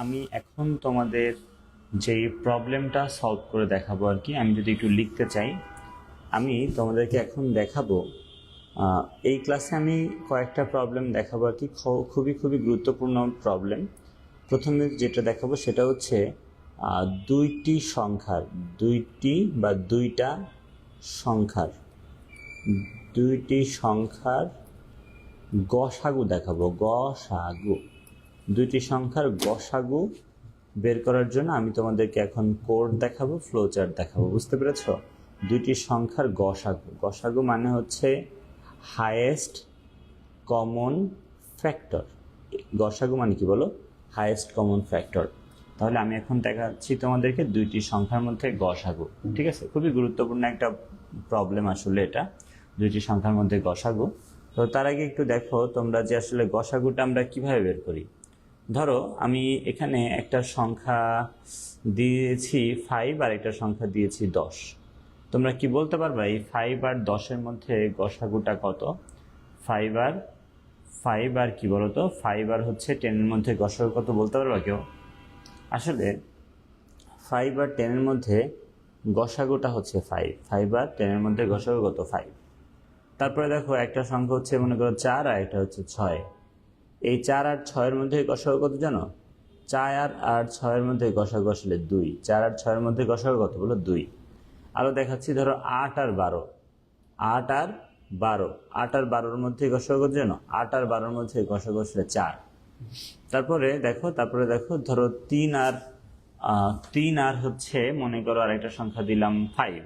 আমি এখন তোমাদের যে প্রবলেমটা সলভ করে দেখাবো আর কি। আমি যদি একটু লিখতে চাই, আমি তোমাদেরকে এখন দেখাবো। এই ক্লাসে আমি কয়েকটা প্রবলেম দেখাবো আর কি, খুবই খুবই গুরুত্বপূর্ণ প্রবলেম। প্রথমে যেটা দেখাবো সেটা হচ্ছে দুইটা সংখ্যার গসাগু দেখাবো। দুইটি সংখ্যার গসাগু বের করার জন্য আমি তোমাদেরকে এখন কোড দেখাবো, ফ্লো চার্ট দেখাবো। বুঝতে পেরেছো? দুইটি সংখ্যার গসাগু মানে হচ্ছে হাইয়েস্ট কমন ফ্যাক্টর। গসাগু মানে কি বলো? Highest common factor. তাহলে আমি এখন দেখাচ্ছি তোমাদেরকে দুইটি সংখ্যার মধ্যে গসাগু। ঠিক আছে, খুবই গুরুত্বপূর্ণ একটা প্রবলেম আসলে এটা, দুইটি সংখ্যার মধ্যে গসাগু। তো তার আগে একটু দেখো তোমরা যে আসলে গসাগুটা আমরা কিভাবে বের করি। ধরো আমি এখানে একটা সংখ্যা দিয়েছি 5 আর একটা সংখ্যা দিয়েছি 10। তোমরা কি বলতে পারবা এই 5 আর 10-এর মধ্যে গসাগুটা কত? 5 আর কি বলো তো, 5 আর হচ্ছে 10-এর মধ্যে গসাগু কত বলতে পারবা কেউ? আসলে 5 আর 10-এর মধ্যে গসাগুটা হচ্ছে 5 আর 10-এর মধ্যে গসাগু কত? 5। তারপরে দেখো একটা সংখ্যা হচ্ছে মনে করো 4 আর একটা হচ্ছে 6। এই 4 আর 6-এর মধ্যে গসাগু কত জানো? 4 আর 6-এর মধ্যে গসাগু আসলে 2। 4 আর 6-এর মধ্যে গসাগু কত বলো? 2। আরও দেখাচ্ছি, ধরো 8 আর 12। 8 আর 12-এর মধ্যে গসাগু কত জানো? 8 আর 12-এর মধ্যে গসাগু আসলে 4। তারপরে দেখো ধরো 3 আর হচ্ছে মনে করো আর একটা সংখ্যা দিলাম 5।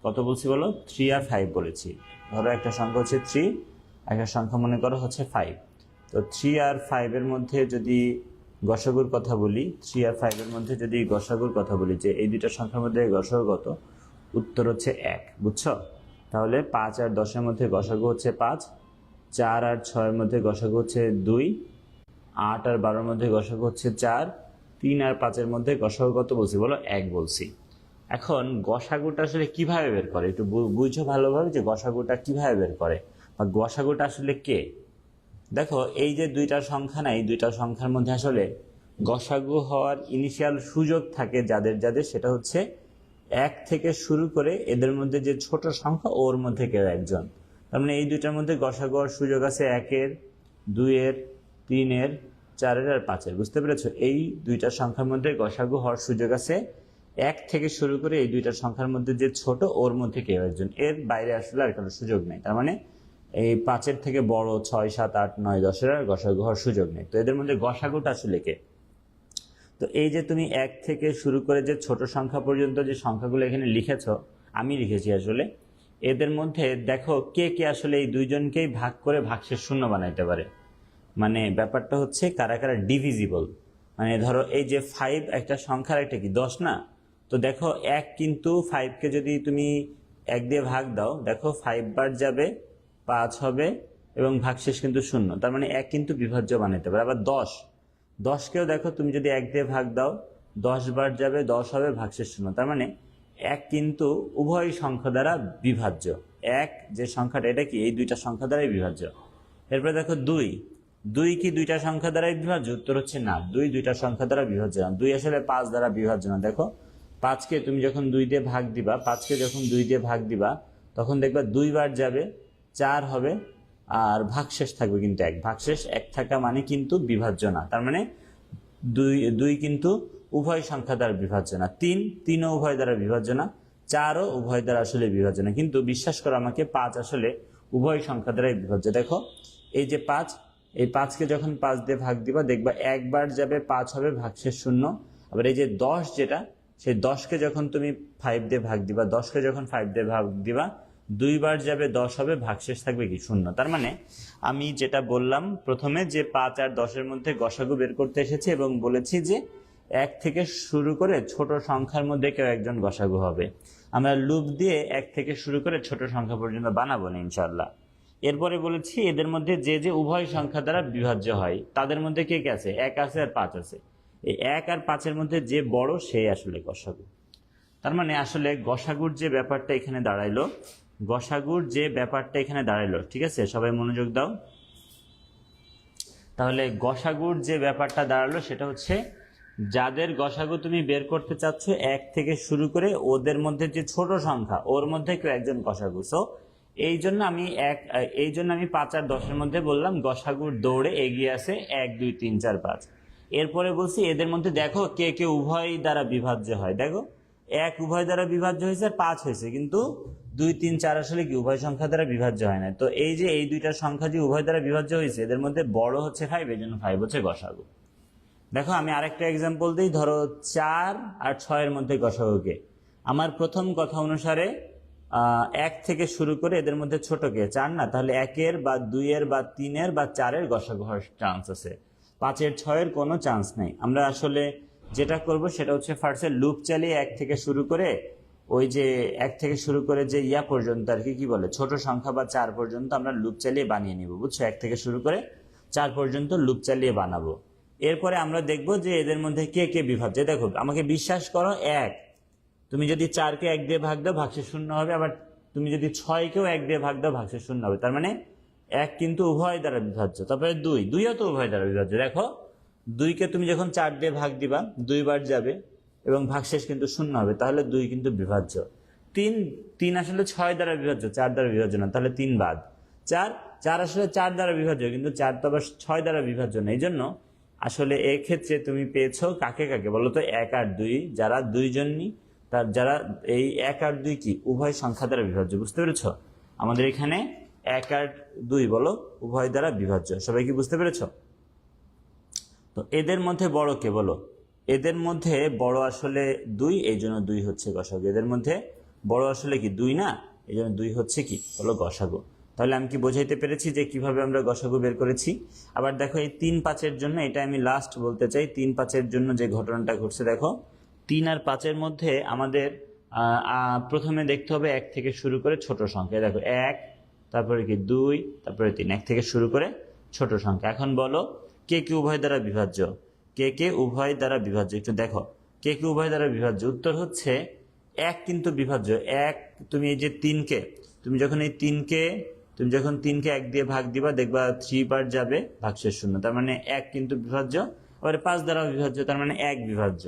কত বলছি বলো? 3 আর 5 বলেছি। ধরো একটা সংখ্যা হচ্ছে 3, একটা সংখ্যা মনে করো হচ্ছে 5। তো 3 আর 5-এর মধ্যে যদি গসাগুর কথা বলি, 3 আর 5-এর মধ্যে যদি গসাগুর কথা বলি যে এই দুইটা সংখ্যার মধ্যে গসাগু কত, উত্তর হচ্ছে 1। বুঝছো? তাহলে 5 আর 10-এর মধ্যে গসাগু হচ্ছে 5, 4 আর 6-এর মধ্যে গসাগু হচ্ছে 2, 8 আর 12-এর মধ্যে গসাগু হচ্ছে 4, 3 আর 5-এর মধ্যে গসাগু কত বলছি বলো? 1 বলছি। এখন গসাগুটা আসলে কিভাবে বের করে একটু বুঝো ভালোভাবে, যে গসাগুটা কিভাবে বের করে বা গসাগুটা আসলে কে। দেখো এই যে দুইটা সংখ্যা না, এই দুইটা সংখ্যার মধ্যে আসলে গসাগু হওয়ার ইনিশিয়াল সুযোগ থাকে যাদের, সেটা হচ্ছে 1 থেকে শুরু করে এদের মধ্যে যে ছোট সংখ্যা ওর মধ্যে কেউ একজন। তার মানে এই দুইটার মধ্যে গসাগু হওয়ার সুযোগ আছে 1-এর, 2-এর, 3-এর, 4-এর আর 5-এর। বুঝতে পেরেছো? এই দুইটা সংখ্যার মধ্যে গসাগু হওয়ার সুযোগ আছে 1 থেকে শুরু করে এই দুইটা সংখ্যার মধ্যে যে ছোট ওর মধ্যে কেউ একজন। এর বাইরে আসলে আর কোনো সুযোগ নেই। তার মানে এই 5-এর থেকে বড় 6, 7, 8, 9, 10-এর আর গসাগু হওয়ার সুযোগ নেই। তো এদের মধ্যে গসাগুটা আসলে কে? তো এই যে তুমি 1 থেকে শুরু করে যে ছোট সংখ্যা পর্যন্ত যে সংখ্যাগুলো এখানে লিখেছো, আমি লিখেছি আসলে, এদের মধ্যে দেখো কে কে আসলে এই দুইজনকেই ভাগ করে ভাগশেষ শূন্য বানাইতে পারে। মানে ব্যাপারটা হচ্ছে কারা কারা ডিভিজিবল। মানে ধরো এই যে 5 একটা সংখ্যার একটা কি 10 না? তো দেখো 1 কিন্তু 5-কে যদি তুমি 1 দিয়ে ভাগ দাও, দেখো 5 বার যাবে 5 হবে এবং ভাগশেষ কিন্তু শূন্য। তার মানে 1 কিন্তু বিভাজ্য বানাইতে পারে। আবার 10-কেও দেখো তুমি যদি 1 দিয়ে ভাগ দাও, 10 বার যাবে 10 হবে, ভাগশেষ শূন্য। তার মানে 1 কিন্তু উভয় সংখ্যা দ্বারা বিভাজ্য। 1 যে সংখ্যাটা, এটা কি এই দুইটা সংখ্যা দ্বারাই বিভাজ্য। এরপরে দেখো 2 কি দুইটা সংখ্যা দ্বারাই বিভাজ্য? উত্তর হচ্ছে না, 2 দুইটা সংখ্যা দ্বারা বিভাজ্য না। 2 আসলে 5 দ্বারা বিভাজ্য না। দেখো 5-কে তুমি যখন 2 দিয়ে ভাগ দিবা, 5-কে যখন 2 দিয়ে ভাগ দিবা, তখন দেখবা 2 বার যাবে 4 হবে আর ভাগশেষ থাকবে কিন্তু 1। ভাগশেষ 1 থাকা মানে কিন্তু বিভাজ্য না। তার মানে 2 কিন্তু উভয় সংখ্যা দ্বারা বিভাজ্য না। 3ও উভয় দ্বারা বিভাজ্য না। 4ও উভয় দ্বারা আসলে বিভাজ্য না। কিন্তু বিশ্বাস করো আমাকে, 5 আসলে উভয় সংখ্যা দ্বারাই বিভাজ্য। দেখো এই যে 5, এই 5-কে যখন 5 দিয়ে ভাগ দিবা, দেখবা 1 বার যাবে 5 হবে, ভাগশেষ শূন্য। আবার এই যে 10 যেটা, সেই 10-কে যখন তুমি 5 দিয়ে ভাগ দিবা, 10-কে যখন 5 দিয়ে ভাগ দিবা, 2 বার যাবে 10 হবে, ভাগশেষ থাকবে কি? শূন্য। তার মানে আমি যেটা বললাম প্রথমে, যে 5 আর 10-এর মধ্যে গসাগু বের করতে এসেছি এবং বলেছি যে 1 থেকে শুরু করে ছোট সংখ্যার মধ্যে কেউ একজন গসাগু হবে। আমরা লুপ দিয়ে 1 থেকে শুরু করে ছোট সংখ্যা পর্যন্ত বানাবো না ইনশাআল্লাহ। এরপরে বলেছি এদের মধ্যে যে উভয় সংখ্যা দ্বারা বিভাজ্য হয়, তাদের মধ্যে কে কে আছে? 1 আছে আর 5 আছে। এই 1 আর 5-এর মধ্যে যে বড়, সেই আসলে গসাগু। তার মানে আসলে গসাগুর যে ব্যাপারটা এখানে দাঁড়াইলো, ঠিক আছে, সবাই মনোযোগ দাও। তাহলে গসাগুর যে ব্যাপারটা দাঁড়ালো সেটা হচ্ছে যাদের গসাগু তুমি বের করতে চাচ্ছ 1 থেকে শুরু করে ওদের মধ্যে যে ছোট সংখ্যা ওর মধ্যে কেউ একজন গসাগু। সো এই জন্য আমি 5 আর 10-এর মধ্যে বললাম গসাগুর দৌড়ে এগিয়ে আছে 1 2 3 4 5। এরপরে বলছি এদের মধ্যে দেখো কে কে উভয় দ্বারা বিভাজ্য হয়। দেখো 1 উভয় দ্বারা বিভাজ্য হয়েছে আর 5 হয়েছে, কিন্তু 2 3 4 আসলে কি উভয় সংখ্যা দ্বারা বিভাজ্য হয় না। তো এই যে এই দুইটা সংখ্যা যে উভয় দ্বারা বিভাজ্য হয়েছে এদের মধ্যে বড় হচ্ছে 5, এই জন্য 5 হচ্ছে গসাগু। দেখো আমি আরেকটা এক্সাম্পল দিই। ধরো 4 আর 6-এর মধ্যে গসাগুকে আমার প্রথম কথা অনুসারে 1 থেকে শুরু করে এদের মধ্যে ছোট কে 4 না, তাহলে 1-এর বা 2-এর বা 3-এর বা 4-এর গসাগু হওয়ার চান্স আছে। 5-এর 6-এর কোনো চান্স নেই। আমরা আসলে যেটা করব সেটা হচ্ছে ফার্স্টে লুপ চালিয়ে 1 থেকে শুরু করে ওই যে 1 থেকে শুরু করে যে ইয়া পর্যন্ত আর কি বলে ছোট সংখ্যা বা 4 পর্যন্ত আমরা লুপ চালিয়ে বানিয়ে নিব, বুঝছো? 1 থেকে শুরু করে 4 পর্যন্ত লুপ চালিয়ে বানাবো। এরপরে আমরা দেখব যে এদের মধ্যে কে কে বিভাজ্য। দেখো আমাকে বিশ্বাস করো, 1 তুমি যদি 4-কে 1 দিয়ে ভাগ দাও ভাগশেষ 0 হবে, আবার তুমি যদি 6-কেও 1 দিয়ে ভাগ দাও ভাগশেষ 0 হবে। তার মানে 1 কিন্তু উভয় দ্বারা বিভাজ্য। তারপরে 2ও তো উভয় দ্বারা বিভাজ্য। দেখো 2-কে তুমি যখন 4 দিয়ে ভাগ দিবা 2 বার যাবে এবং ভাগশেষ কিন্তু 0 হবে, তাহলে 2 কিন্তু বিভাজ্য। 3 আসলে 6 দ্বারা বিভাজ্য, 4 দ্বারা বিভাজ্য না, তাহলে 3 বাদ। 4 আসলে 4 দ্বারা বিভাজ্য, কিন্তু 4 তো আবার 6 দ্বারা বিভাজ্য না। এই জন্য আসলে এক্ষেত্রে তুমি পেয়েছো কাকে কাকে বলো তো? 1 আর 2, যারা দুইজনই যারা এই 1 আর 2 কি উভয় সংখ্যা দ্বারা বিভাজ্য। বুঝতে পেরেছ? আমাদের এখানে 1 আর 2 বলো উভয় দ্বারা বিভাজ্য। সবাই কি বুঝতে পেরেছ? তো এদের মধ্যে বড় কে বলো? এদের মধ্যে বড় আসলে 2, এই জন্য 2 হচ্ছে গসাগু। এদের মধ্যে বড় আসলে কি 2 না, এই জন্য 2 হচ্ছে কি বলো গসাগু। তাহলে আমি কি বোঝাইতে পেরেছি যে কিভাবে আমরা গসাগু বের করেছি? আবার দেখো এই 3-5-এর জন্য, এটা আমি লাস্ট বলতে চাই, 3-5-এর জন্য যে ঘটনাটা ঘটছে দেখো 3 আর 5-এর মধ্যে আমাদের প্রথমে দেখতে হবে 1 থেকে শুরু করে ছোট সংখ্যা। দেখো 1, তারপরে কি 2, তারপরে 3, 1 থেকে শুরু করে ছোট সংখ্যা। এখন বলো কে কে উভয় দ্বারা বিভাজ্য? কে কে উভয় দ্বারা বিভাজ্য একটু দেখো। কে কে উভয় দ্বারা বিভাজ্য? উত্তর হচ্ছে 1 কিন্তু বিভাজ্য। 1 তুমি এই যে 3-কে তুমি যখন 3-কে 1 দিয়ে ভাগ দিবা দেখবা 3 বার যাবে ভাগশেষ 0, তার মানে 1 কিন্তু বিভাজ্য। আবার 5 দ্বারা বিভাজ্য, তার মানে 1 বিভাজ্য।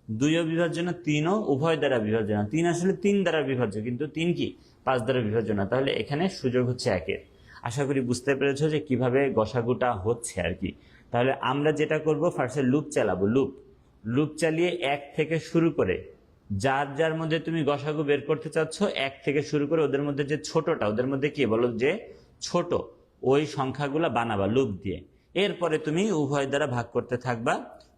2ও বিভাজ্য না, 3ও উভয় দ্বারা বিভাজ্য না। 3 আসলে 3 দ্বারা বিভাজ্য, কিন্তু 3 কি 5 দ্বারা বিভাজ্য না। তাহলে এখানে সুযোগ হচ্ছে 1-এর। আশা করি বুঝতে পেরেছো যে কিভাবে গসাগুটা হচ্ছে আর কি। তাহলে আমরা যেটা করব ফার্স্টে লুপ চালাবো। লুপ চালিয়ে 1 থেকে শুরু করে যার যার মধ্যে তুমি গসাগু বের করতে চাচ্ছ 1 থেকে শুরু করে ওদের মধ্যে যে ছোটটা, ওদের মধ্যে কি বলো যে ছোট, ওই সংখ্যাগুলো বানাবা লুপ দিয়ে। এরপরে তুমি উভয় দ্বারা ভাগ করতে থাকবা,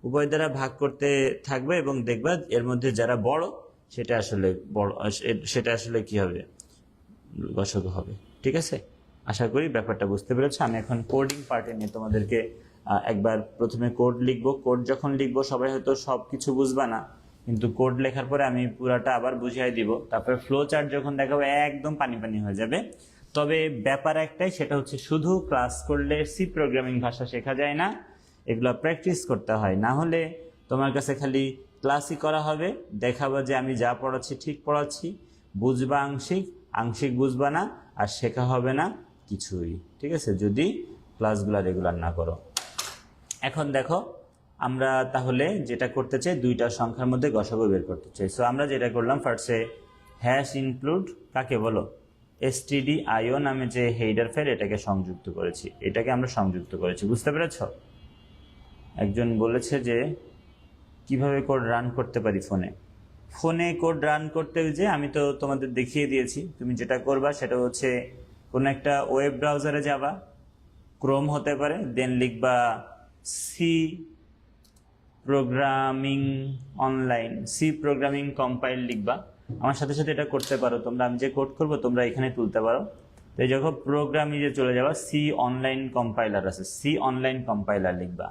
উভয় দ্বারা ভাগ করতে থাকবে এবং দেখবা এর মধ্যে যারা বড় সেটা আসলে কি হবে গসাগু হবে। ঠিক আছে, আশা করি ব্যাপারটা বুঝতে পেরেছো। আমি এখন কোডিং পার্টে নিয়ে তোমাদেরকে একবার প্রথমে কোড লিখবো। কোড যখন লিখবো সবাই হয়তো সব কিছু বুঝবা না, কিন্তু কোড লেখার পরে আমি পুরাটা আবার বুঝিয়ে দিব। তারপরে ফ্লো চার্ট যখন দেখাবো একদম পানি পানি হয়ে যাবে। তবে ব্যাপার একটাই, সেটা হচ্ছে শুধু ক্লাস করলে সি প্রোগ্রামিং ভাষা শেখা যায় না, এগুলো প্র্যাকটিস করতে হয়। না হলে তোমার কাছে খালি ক্লাসই করা হবে, দেখাবো যে আমি যা পড়াচ্ছি ঠিক পড়াচ্ছি, বুঝবা আংশিক, আংশিক বুঝবা না, আর শেখা হবে না কিছুই। ঠিক আছে, যদি ক্লাসগুলো রেগুলার না করো। এখন দেখো আমরা তাহলে যেটা করতে চাই, দুইটা সংখ্যার মধ্যে গসাগু বের করতে চাই। সো আমরা যেটা করলাম ফার্স্টে হ্যাশ ইনক্লুড কাকে বলো? stdio নামে যে হেডার ফাইল এটাকে সংযুক্ত করেছি, এটাকে আমরা সংযুক্ত করেছি। বুঝতে পেরেছ? একজন বলেছে যে কিভাবে কোড রান করতে পারি ফোনে কোড রান করতে, যে আমি তো তোমাদের দেখিয়ে দিয়েছি। তুমি যেটা করবা সেটা হচ্ছে কোনো একটা ওয়েব ব্রাউজারে যাবা, ক্রোম হতে পারে, দেন লিখবা C programming online, C programming compile লিখবা। আমার সাথে সাথে এটা করতে পারো তোমরা, আমি যে কোড করবো তোমরা এখানে তুলতে পারো। তো যখন প্রোগ্রামিংয়ে চলে যাবা, সি অনলাইন কম্পাইলার আছে, সি অনলাইন কম্পাইলার লিখবা।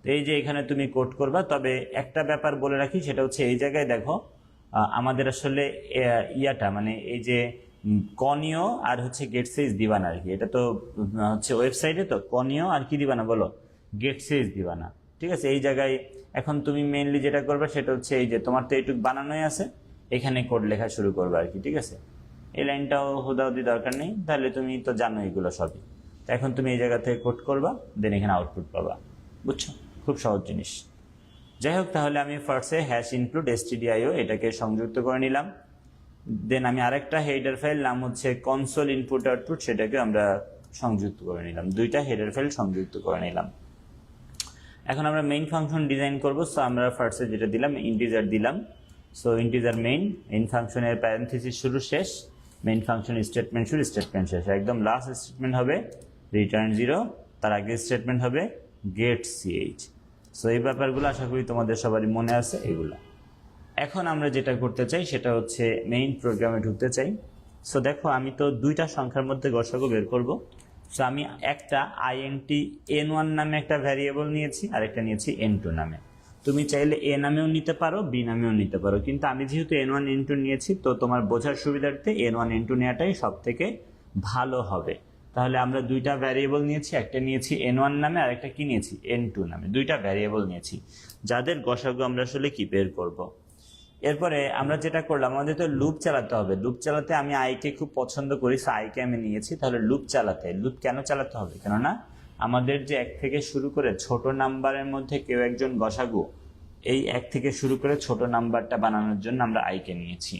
তো এই যে এখানে তুমি কোড করবা। তবে একটা ব্যাপার বলে রাখি, সেটা হচ্ছে এই জায়গায় দেখো আমাদের আসলে ইয়াটা মানে এই যে কনিও আর হচ্ছে গেট সাইজ দিবা না আর কি। এটা তো হচ্ছে ওয়েবসাইটে, তো কনিও আর কি দিবা না বলো? গেট সাইজ দিবা না। ঠিক আছে, এই জায়গায় এখন তুমি মেইনলি যেটা করবে সেটা হচ্ছে এই যে তোমার তো এইটুক বানানোই আছে, এখানে কোড লেখা শুরু করবে আর কি। ঠিক আছে, এই লাইনটাও হুদাহুদি দরকার নেই, তাহলে তুমি তো জানো এগুলো সবই। তো এখন তুমি এই জায়গা থেকে কোড করবা, দেন এখানে আউটপুট পাবা। বুঝছো? খুব সহজ জিনিস। যাই হোক, তাহলে আমি ফার্স্টে হ্যাশ ইনক্লুড stdio এটাকে সংযুক্ত করে নিলাম। দেন আমি আরেকটা হেডার ফাইল নাম হচ্ছে কনসোল ইনপুট আউটপুট, সেটাকে আমরা সংযুক্ত করে নিলাম। দুইটা হেডার ফাইল সংযুক্ত করে নিলাম। এখন আমরা মেইন ফাংশন ডিজাইন করব। সো আমরা ফার্স্টে যেটা দিলাম ইন্টিজার দিলাম। সো ইন্টিজার মেইন ফাংশনের প্যারেনথেসিস শুরু শেষ, মেইন ফাংশন স্টেটমেন্ট শুরু স্টেটমেন্ট শেষ, একদম লাস্ট স্টেটমেন্ট হবে রিটার্ন 0, তার আগে স্টেটমেন্ট হবে গেট ch। সো এই ব্যাপারগুলো আশা করি তোমাদের সবারই মনে আছে এগুলো। এখন আমরা যেটা করতে চাই সেটা হচ্ছে মেইন প্রোগ্রামে ঢুকতে চাই। সো দেখো, আমি তো দুইটা সংখ্যার মধ্যে গসাগু বের করব। সো আমি একটা int n1 নামে একটা ভ্যারিয়েবল নিয়েছি, আর একটা নিয়েছি n2 নামে। তুমি চাইলে a নামেও নিতে পারো, b নামেও নিতে পারো, কিন্তু আমি যেহেতু n1 n2 নিয়েছি, তো তোমার বোঝার সুবিধার্থে n1 n2 নেওয়াটাই সব থেকে ভালো হবে। তাহলে আমরা দুইটা ভ্যারিয়েবল নিয়েছি, একটা নিয়েছি n1 নামে আর একটা কি নিয়েছি n2 নামে, দুইটা ভ্যারিয়েবল নিয়েছি যাদের গসাগু আমরা আসলে কি বের করব। এরপরে আমরা যেটা করলাম, আমাদের তো লুপ চালাতে হবে। লুপ চালাতে আমি আইকে খুব পছন্দ করি, সো আইকে আমি নিয়েছি। তাহলে লুপ কেন চালাতে হবে? কেননা আমাদের যে 1 থেকে শুরু করে ছোট নাম্বারের মধ্যে কেউ একজন গসাগু, এই 1 থেকে শুরু করে ছোট নাম্বারটা বানানোর জন্য আমরা আইকে নিয়েছি।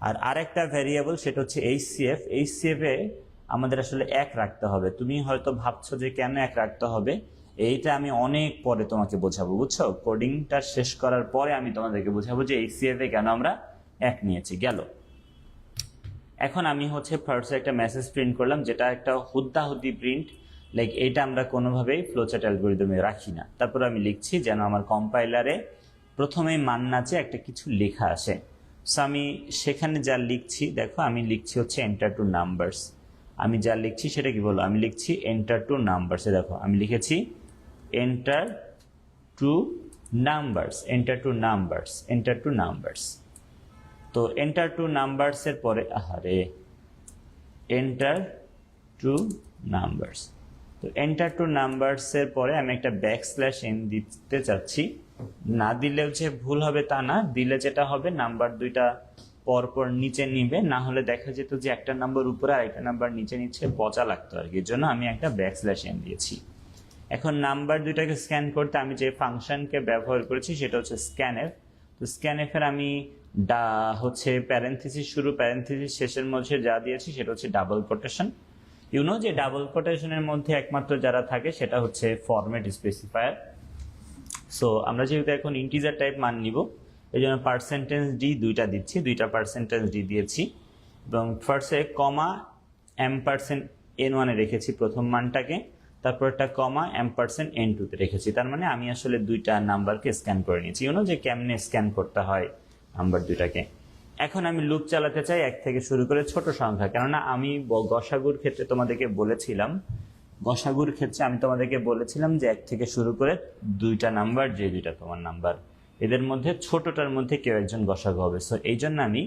আর আরেকটা ভ্যারিয়েবল সেটা হচ্ছে HCF। HCF এ আমাদের আসলে 1 রাখতে হবে। তুমি হয়তো ভাবছো যে কেন 1 রাখতে হবে, এইটা আমি অনেক পরে তোমাকে বোঝাবো, বুঝছো? কোডিংটা শেষ করার পরে আমি তোমাদেরকে বোঝাবো যে HCF এ কেন আমরা 1 নিয়েছি। গেল। এখন আমি হচ্ছে ফার্স্টে একটা মেসেজ প্রিন্ট করলাম, যেটা একটা হুদ্দাহুদ্দি প্রিন্ট, লাইক এইটা আমরা কোনোভাবেই ফ্লোচার্ট অ্যালগরিদমে রাখি না। তারপর আমি লিখছি যেন আমার কম্পাইলারে প্রথমেই মান নাচে একটা কিছু লেখা আসে। সো আমি সেখানে যা লিখছি, দেখো আমি লিখছি হচ্ছে এন্টার টু নাম্বারস। আমি যা লিখছি সেটা কি বলো, আমি লিখছি এন্টার টু নাম্বারসে। দেখো আমি লিখেছি enter two numbers, enter two numbers, enter two numbers. তো এন্টার টু নাম্বারসের পরে এন্টার টু নাম্বারস, তো এন্টার টু নাম্বারসের পরে আমি একটা \n দিতে চাচ্ছি। না দিলেও যে ভুল হবে তা না, দিলে যেটা হবে নাম্বার দুইটা পরপর নিচে নিবে, না হলে দেখা যেত যে একটা নাম্বার উপরে আর একটা নাম্বার নিচে নিচ্ছে, পচা লাগতো আর কি। এর জন্য আমি একটা \n দিয়েছি। এখন নাম্বার দুইটাকে স্ক্যান করতে আমি যে ফাংশনকে ব্যবহার করেছি সেটা হচ্ছে scanf। তো scanf এর আমি হচ্ছে প্যারেনথেসিস শুরু প্যারেনথেসিস শেষের মধ্যে যা দিয়েছি সেটা হচ্ছে ডাবল কোটেশন। যে ডাবল কোটেশনের মধ্যে একমাত্র যারা থাকে সেটা হচ্ছে ফরম্যাট স্পেসিফায়ার। সো আমরা যেহেতু এখন ইন্টিজার টাইপ মান নিব, এই জন্য %d দুইটা দিচ্ছি, দুইটা %d দিয়েছি, এবং ফার্স্টে কমা %n1 এ রেখেছি প্রথম মানটাকে, তারপর একটা কমা %n2 তে রেখেছি। তার মানে আমি আসলে দুইটা নাম্বারকে স্ক্যান করে নিয়েছি। যে কেমনে স্ক্যান করতে হয় নাম্বার দুইটাকে। এখন আমি লুপ চালাতে চাই 1 থেকে শুরু করে ছোট সংখ্যা, কেননা আমি গসাগুর ক্ষেত্রে তোমাদেরকে বলেছিলাম, যে 1 থেকে শুরু করে দুইটা নাম্বার, যে দুইটা তোমার নাম্বার, এদের মধ্যে ছোটটার মধ্যে কেউ একজন গসাগু হবে। সো এই জন্য আমি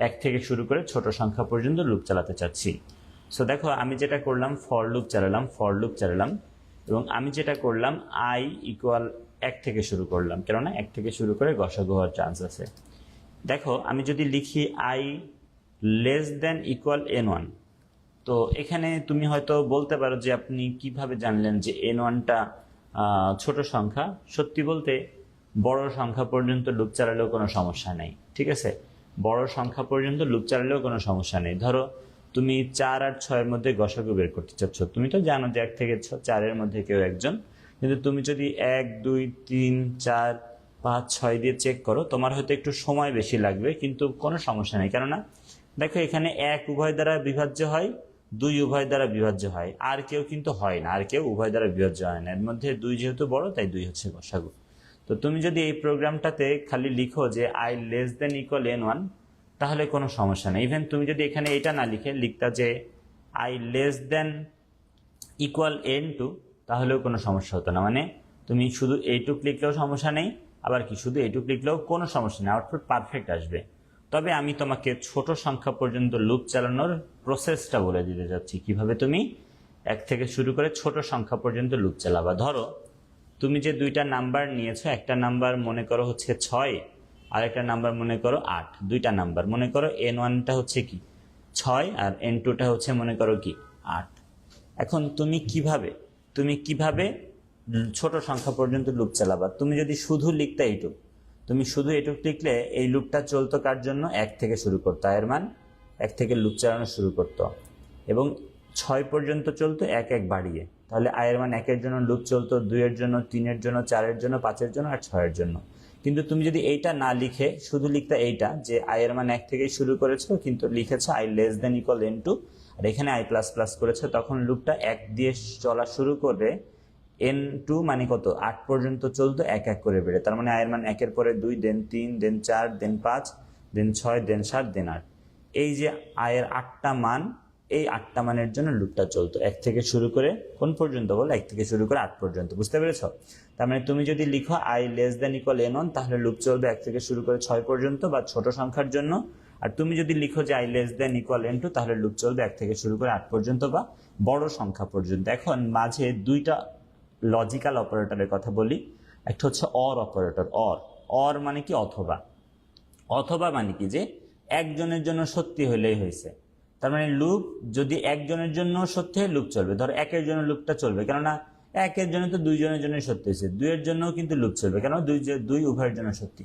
1 থেকে শুরু করে ছোট সংখ্যা পর্যন্ত লুপ চালাতে চাচ্ছি। সো দেখো আমি যেটা করলাম, ফর লুপ চালালাম, এবং আমি যেটা করলাম i = 1 থেকে শুরু করলাম, কেননা 1 থেকে শুরু করে গসাগু হওয়ার চান্স আছে। দেখো আমি যদি লিখি i <= n1, তো এখানে তুমি হয়তো বলতে পারো যে আপনি কিভাবে জানলেন যে n1টা ছোট সংখ্যা। সত্যি বলতে বড় সংখ্যা পর্যন্ত লুপ চালালেও কোনো সমস্যা নেই, ঠিক আছে? বড় সংখ্যা পর্যন্ত লুপ চালালেও কোনো সমস্যা নেই। ধরো তুমি 4 আর 6 মধ্যে গসাগু বের করতে চাচ্ছ, তুমি তো জানো যে 1 থেকে 4 মধ্যে কেউ একজন, কিন্তু তুমি যদি 1 2 3 4 5 6 দিয়ে চেক করো, তোমার হয়তো একটু সময় বেশি লাগবে, কিন্তু কোনো সমস্যা নেই। কেননা দেখো এখানে 1 উভয় দ্বারা বিভাজ্য হয়, 2 উভয় দ্বারা বিভাজ্য হয়, আর কেউ কিন্তু হয় না, আর কেউ উভয় দ্বারা বিভাজ্য হয় না। এর মধ্যে 2 যেহেতু বড়, তাই 2 হচ্ছে গসাগু। তো তুমি যদি এই প্রোগ্রামটাতে খালি লিখো যে i <= n1, তাহলে কোনো সমস্যা নেই। ইভেন তুমি যদি এখানে এটা না লিখতা যে i <= n2, তাহলেও কোনো সমস্যা হতো না। মানে তুমি শুধু এইটুক লিখলেও সমস্যা নেই, আবার কি শুধু এইটুক লিখলেও কোনো সমস্যা নেই, আউটপুট পারফেক্ট আসবে। তবে আমি তোমাকে ছোট সংখ্যা পর্যন্ত লুপ চালানোর প্রসেসটা বলে দিতে যাচ্ছি, কিভাবে তুমি 1 থেকে শুরু করে ছোট সংখ্যা পর্যন্ত লুপ চালাবা। ধরো তুমি যে দুইটা নাম্বার নিয়েছো, একটা নাম্বার মনে করো হচ্ছে 6, আর একটা নাম্বার মনে করো 8, দুইটা নাম্বার মনে করো n1টা হচ্ছে কি 6 আর n2টা হচ্ছে মনে করো কি 8। এখন তুমি কিভাবে ছোট সংখ্যা পর্যন্ত লুপ চালাবা। তুমি যদি শুধু লিখতে এইটুক, তুমি শুধু এটুক লিখলে এই লুপটা চলতো কার জন্য, 1 থেকে শুরু করতো, এর মান 1 থেকে লুপ চালানো শুরু করতো এবং 6 পর্যন্ত চলতো 1 1 বাড়িয়ে। তাহলে আয়ের মান 1 এর জন্য লুপ চলতো, 2 এর জন্য, 3 এর জন্য, 4 এর জন্য, 5 এর জন্য আর 6 এর জন্য। কিন্তু তুমি যদি এইটা না লিখে শুধু লিখতে এইটা যে আয়ের মান 1 থেকেই শুরু করেছো, কিন্তু লিখেছো i less than equal n2 আর এখানে i প্লাস প্লাস করেছো, তখন লুপটা 1 দিয়ে চলা শুরু করে n2 মানে কত 8 পর্যন্ত চলতো 1 1 করে বেড়ে। তার মানে আয়ের মান 1 এর পরে 2, দেন 3, দেন 4, দেন 5, দেন 6, দেন 7, দেন 8। এই যে আয়ের 8টা মান, এই 8টা মানের জন্য লুপটা চলতো 1 থেকে শুরু করে কোন পর্যন্ত বল, 1 থেকে শুরু করে 8 পর্যন্ত। বুঝতে পেরেছো? তার মানে তুমি যদি লিখো i less than equal n1 তাহলে লুপ চলবে 1 থেকে শুরু করে 6 পর্যন্ত বা ছোট সংখ্যার জন্য। আর তুমি যদি লিখো যে i less than equal n2 তাহলে লুপ চলবে 1 থেকে শুরু করে 8 পর্যন্ত বা বড় সংখ্যা পর্যন্ত। এখন মাঝে দুইটা লজিক্যাল অপারেটরের কথা বলি। একটা হচ্ছে অর অপারেটর। অর মানে কি অথবা। অথবা মানে কি যে একজনের জন্য সত্যি হলেই হয়েছে। তার মানে লুপ যদি একজনের জন্য সত্যি হয় লুপ চলবে। ধরো 1 এর জন্য লুপটা চলবে, কেননা 1 এর জন্য তো 2 জনের জন্য সত্যি হয়েছে। 2 এর জন্যও কিন্তু লুপ চলবে, কেন 2 উভয়ের জন্য সত্যি।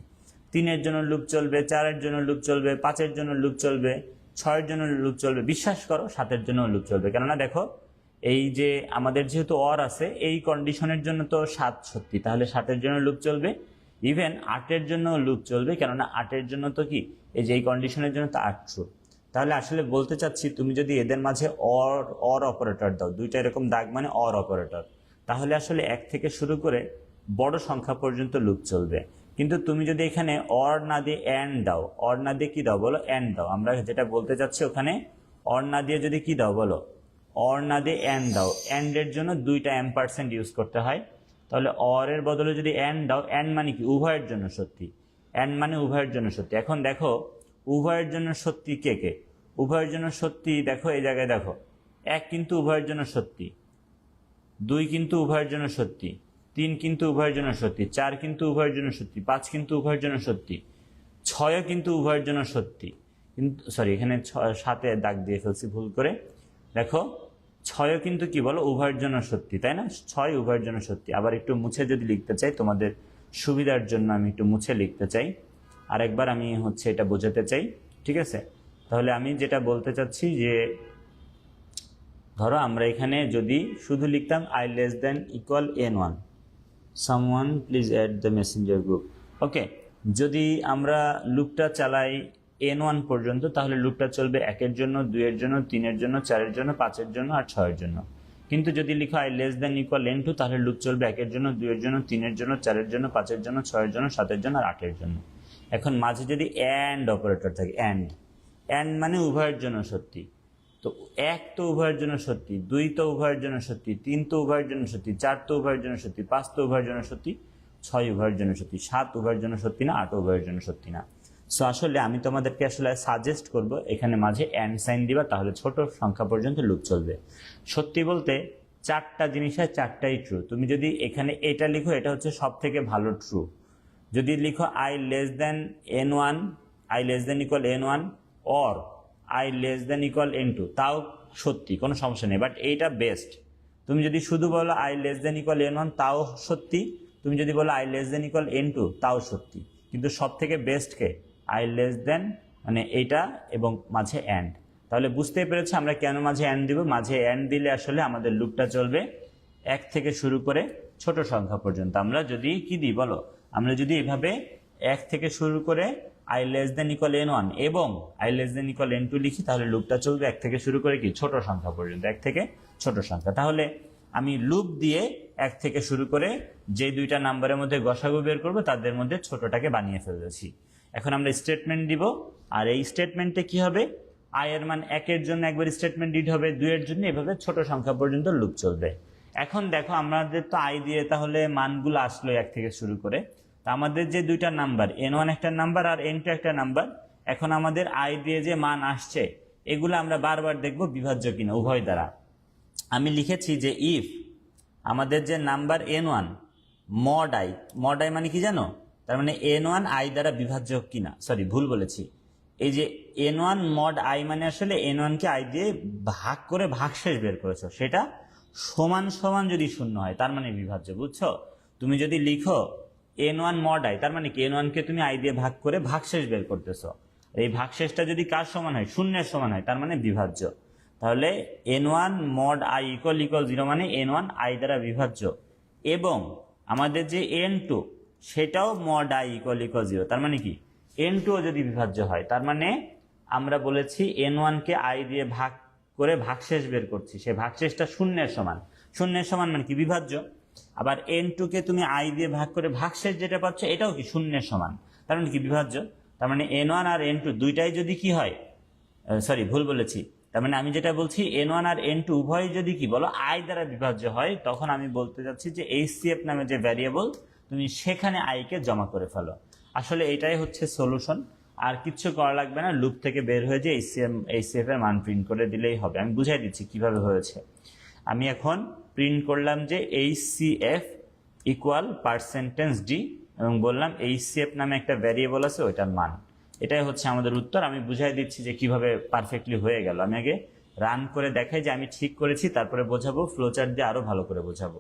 3 এর জন্য লুপ চলবে, 4 এর জন্য লুপ চলবে, 5 এর জন্য লুপ চলবে, 6 এর জন্য লুপ চলবে। বিশ্বাস করো 7 এর জন্য লুপ চলবে, কেননা দেখো এই যে আমাদের যেহেতু অর আছে, এই কন্ডিশনের জন্য তো 7 সত্যি, তাহলে 7 এর জন্য লুপ চলবে। ইভেন 8 এর জন্য লুপ চলবে, কেননা 8 এর জন্য তো কি এই যে এই কন্ডিশনের জন্য তো 8 ট্রু। তাহলে আসলে বলতে চাচ্ছি তুমি যদি এদের মাঝে অর অপারেটর দাও, দুইটা এরকম দাগ মানে অর অপারেটর, তাহলে আসলে 1 থেকে শুরু করে বড় সংখ্যা পর্যন্ত লুপ চলবে। কিন্তু তুমি যদি এখানে অর না দিয়ে এন্ড দাও, অর না দিয়ে কি দাও বলো, এন্ড দাও। আমরা যেটা বলতে চাচ্ছি ওখানে অর না দিয়ে যদি কি দাও বলো, অর না দিয়ে এন্ড দাও। এন্ড এর জন্য দুইটা % ইউজ করতে হয়। তাহলে অর এর বদলে যদি এন্ড দাও, এন্ড মানে কি উভয়ের জন্য সত্যি, এন্ড মানে উভয়ের জন্য সত্যি। এখন দেখো উভয়ের জন্য সত্যি কে কে, উভয়ের জন্য সত্যি দেখো এই জায়গায় দেখো 1 কিন্তু উভয়ের জন্য সত্যি, 2 কিন্তু উভয়ের জন্য সত্যি, 3 কিন্তু উভয়ের জন্য সত্যি, 4 কিন্তু উভয়ের জন্য সত্যি, 5 কিন্তু উভয়ের জন্য সত্যি, 6 কিন্তু উভয়ের জন্য সত্যি। কিন্তু সরি এখানে 7-এ দাগ দিয়ে ফেলছি ভুল করে। দেখো 6 কিন্তু কি বলো উভয়ের জন্য সত্যি, তাই না? 6 উভয়ের জন্য সত্যি। আবার একটু মুছে যদি লিখতে চাই তোমাদের সুবিধার জন্য আমি একটু মুছে লিখতে চাই, আরেকবার আমি হচ্ছে এটা বোঝাতে চাই, ঠিক আছে? তাহলে আমি যেটা বলতে চাচ্ছি যে ধরো আমরা এখানে যদি শুধু লিখতাম i less than equal n1, someone please add the messenger group, ওকে। যদি আমরা লুপটা চালাই n1 পর্যন্ত তাহলে লুপটা চলবে 1 এর জন্য, 2 এর জন্য, 3 এর জন্য, 4 এর জন্য, 5 এর জন্য আর 6 এর জন্য। কিন্তু যদি লিখো i less than equal n2 তাহলে লুপ চলবে 1 এর জন্য, 2 এর জন্য, 3 এর জন্য, 4 এর জন্য, 5 এর জন্য, 6 এর জন্য, 7 এর জন্য আর 8 এর জন্য। এখন মাঝে যদি এন্ড অপারেটর থাকে, এন্ড মানে উভয়ের জন্য সত্যি, তো 1 তো উভয়ের জন্য সত্যি, 2 তো উভয়ের জন্য সত্যি, 3 তো উভয়ের জন্য সত্যি, 4 তো উভয়ের জন্য সত্যি, 5 তো উভয়ের জন্য সত্যি, 6 উভয়ের জন্য সত্যি, 7 উভয়ের জন্য সত্যি না, 8 উভয়ের জন্য সত্যি না। সো আসলে আমি তোমাদেরকে আসলে সাজেস্ট করব এখানে মাঝে এন্ড সাইন দিবা, তাহলে ছোট সংখ্যা পর্যন্ত লুপ চলবে। সত্যি বলতে 4টা জিনিস হয়, 4টাই ট্রু। তুমি যদি এখানে এটা লিখো এটা হচ্ছে সব থেকে ভালো ট্রু। যদি লিখো i less than n1, i less than equal n1 or i less than equal n2 তাও সত্যি, কোনো সমস্যা নেই, বাট এইটা বেস্ট। তুমি যদি শুধু বলো i less than equal n1 তাও সত্যি, তুমি যদি বলো i less than equal n2 তাও সত্যি, কিন্তু সব থেকে best K i less than মানে এইটা এবং মাঝে এন্ড। তাহলে বুঝতেই পেরেছো আমরা কেন মাঝে এন্ড দিব। মাঝে এন্ড দিলে আসলে আমাদের লুপটা চলবে 1 থেকে শুরু করে ছোট সংখ্যা পর্যন্ত। আমরা যদি কি দিই বলো, আমরা যদি এভাবে 1 থেকে শুরু করে i less than equal n1 এবং i less than equal n2 লিখি তাহলে লুপটা চলবে 1 থেকে শুরু করে কি ছোট সংখ্যা পর্যন্ত, 1 থেকে ছোট সংখ্যা। তাহলে আমি লুপ দিয়ে 1 থেকে শুরু করে যে দুইটা নাম্বারের মধ্যে গসাগু বের করবো তাদের মধ্যে ছোটটাকে বানিয়ে ফেলেছি। এখন আমরা স্টেটমেন্ট দিব, আর এই স্টেটমেন্টে কি হবে, i এর মান 1 এর জন্য একবার স্টেটমেন্ট দিতে হবে, 2 এর জন্য, এভাবে ছোট সংখ্যা পর্যন্ত লুপ চলবে। এখন দেখো আমাদের তো i দিয়ে তাহলে মানগুলো আসলো 1 থেকে শুরু করে, তা আমাদের যে দুইটা নাম্বার n1 একটা নাম্বার আর n2 একটা নাম্বার, এখন আমাদের i দিয়ে যে মান আসছে এগুলো আমরা বারবার দেখব বিভাজ্য কিনা উভয় দ্বারা। আমি লিখেছি যে ইফ আমাদের যে নাম্বার n1 mod i মানে কি জানো, তার মানে n1 i দ্বারা বিভাজ্য কিনা, সরি ভুল বলেছি, এই যে n1 mod i মানে আসলে n1 কে i দিয়ে ভাগ করে ভাগশেষ বের করেছো, সেটা সমান সমান যদি শূন্য হয় তার মানে বিভাজ্য, বুঝছো? তুমি যদি লিখো n1 mod i, তার মানে কি n1 কে তুমি i দিয়ে ভাগ করে ভাগশেষ বের করতেছো। এই ভাগশেষটা যদি কার সমান হয়? শূন্যের সমান হয়, তার মানে বিভাজ্য। তাহলে n1 mod i = 0 মানে n1 i দ্বারা বিভাজ্য, এবং আমাদের যে n2 সেটাও mod i = 0, তার মানে কি n2 যদি বিভাজ্য হয় তার মানে আমরা বলেছি n1 কে i দিয়ে ভাগ করে ভাগশেষ বের করছি, সে ভাগশেষটা শূন্যের সমান। শূন্যের সমান মানে কি বিভাজ্য। আবার n2 কে তুমি i দিয়ে ভাগ করে ভাগশেষ যেটা পাচ্ছ এটাও কি শূন্যের সমান, তার মানে কি বিভাজ্য। তার মানে n1 আর n2 দুইটাই যদি কি হয়, সরি ভুল বলেছি, তার মানে আমি যেটা বলছি n1 আর n2 উভয়ই যদি কি বলো i দ্বারা বিভাজ্য হয়, তখন আমি বলতে যাচ্ছি যে HCF নামে যে ভ্যারিয়েবল তুমি সেখানে i কে জমা করে ফেলো। আসলে এটাই হচ্ছে সলিউশন, আর কিচ্ছু করা লাগবে না, লুপ থেকে বের হয়ে যে HCF এর মান প্রিন্ট করে দিলেই হবে। আমি বুঝাই দিচ্ছি কিভাবে হয়েছে। আমি এখন প্রিন্ট করলাম যে HCF = %d এবং বললাম HCF নামে একটা ভ্যারিয়েবল আছে ওইটার মান। এটাই হচ্ছে আমাদের উত্তর। আমি বুঝাই দিচ্ছি যে কিভাবে পারফেক্টলি হয়ে গেল। আমি আগে রান করে দেখাই যে আমি ঠিক করেছি, তারপরে বোঝাবো, ফ্লোচার্ট দিয়ে আরো ভালো করে বোঝাবো।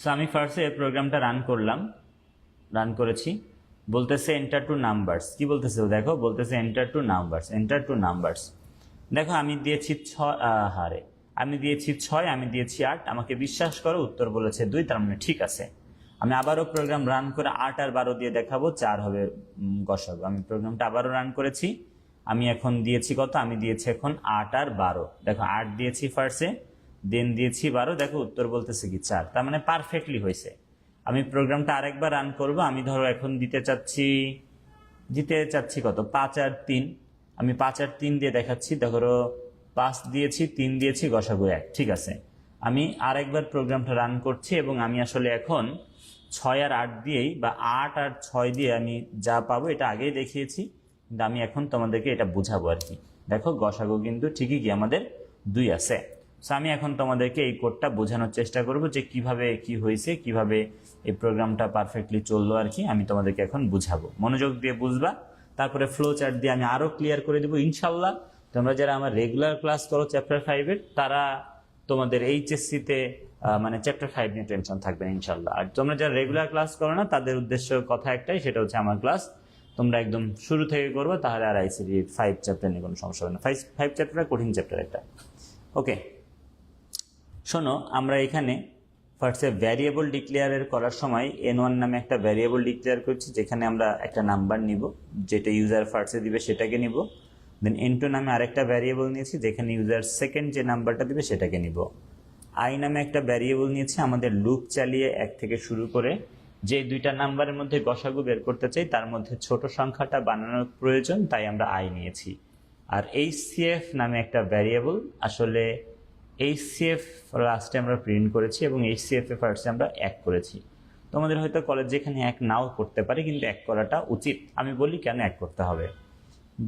সো আমি ফার্স্টে এই প্রোগ্রামটা রান করেছি, বলতেছে এন্টার টু নাম্বারস। কি বলতেছে দেখো, বলতেছে এন্টার টু নাম্বারস। দেখো আমি দিয়েছি 6, আমি দিয়েছি 6, আমি দিয়েছি 8, আমাকে বিশ্বাস করো উত্তর বলেছে 2, তার মানে ঠিক আছে। আমি আবারও প্রোগ্রাম রান করে 8 আর 12 দিয়ে দেখাবো, 4 হবে গসাগু। আমি প্রোগ্রামটা আবারও রান করেছি, আমি এখন দিয়েছি কত, আমি দিয়েছি এখন 8 আর 12। দেখো 8 দিয়েছি ফার্স্টে, দেন দিয়েছি 12, দেখো উত্তর বলতেছে কি 4, তার মানে পারফেক্টলি হয়েছে। আমি প্রোগ্রামটা আরেকবার রান করব। আমি ধরো এখন দিতে চাচ্ছি কত, 5 আর 3। আমি 5 আর 3 দিয়ে দেখাচ্ছি, ধরো 5 দিয়েছি, 3 দিয়েছি, গসাগু 1, ঠিক আছে। আমি আরেকবার প্রোগ্রামটা রান করছি এবং আমি আসলে এখন 6 আর 8 দিয়েই বা 8 আর 6 দিয়ে আমি যা পাবো এটা আগেই দেখিয়েছি, কিন্তু আমি এখন তোমাদেরকে এটা বুঝাবো আর কি। দেখো গসাগু কিন্তু ঠিকই কি আমাদের 2 আছে। সো আমি এখন তোমাদেরকে এই কোডটা বোঝানোর চেষ্টা করব যে কিভাবে কি হয়েছে, কিভাবে এই প্রোগ্রামটা পারফেক্টলি চললো আর কি। আমি তোমাদেরকে এখন বুঝাবো, মনোযোগ দিয়ে বুঝবা, তারপরে ফ্লো চার্ট দিয়ে আমি আরো ক্লিয়ার করে দেবো ইনশাল্লাহ। তোমরা যারা আমার রেগুলার ক্লাস করো চ্যাপ্টার 5-এর, তারা তোমাদের এইচএসসিতে মানে চ্যাপ্টার 5 নিয়ে টেনশন থাকবে না ইনশাল্লাহ। আর তোমরা যারা রেগুলার ক্লাস করো না, তাদের উদ্দেশ্য কথা একটাই, সেটা হচ্ছে আমার ক্লাস তোমরা একদম শুরু থেকে করবে, তাহলে আর আইসিডি 5 চ্যাপ্টার নিয়ে কোনো সমস্যা হবে না। 5 চ্যাপ্টার কঠিন চ্যাপ্টার একটা। ওকে, শোনো, আমরা এখানে ফার্স্টে ভ্যারিয়েবল ডিক্লেয়ার করার সময় n1 নামে একটা ভ্যারিয়েবল ডিক্লেয়ার করছি, যেখানে আমরা একটা নাম্বার নিব, যেটা ইউজার ফার্স্টে দিবে সেটাকে নিব। দেন n2 নামে আরেকটা ভ্যারিয়েবল নিয়েছি, যেখানে ইউজার সেকেন্ড যে নাম্বারটা দিবে সেটাকে নিব। i নামে একটা ভ্যারিয়েবল নিয়েছি, আমাদের লুপ চালিয়ে 1 থেকে শুরু করে যে দুইটা নাম্বারের মধ্যে গসাগু বের করতে চাই তার মধ্যে ছোট সংখ্যাটা বানানোর প্রয়োজন, তাই আমরা i নিয়েছি। আর HCF নামে একটা ভ্যারিয়েবল, আসলে HCF লাস্টে আমরা প্রিন্ট করেছি এবং HCF এ ফার্স্টে আমরা 1 করেছি। তোমাদের হয়তো কলেজ যেখানে 1 নাও করতে পারে, কিন্তু 1 করাটা উচিত। আমি বলি কেন 1 করতে হবে।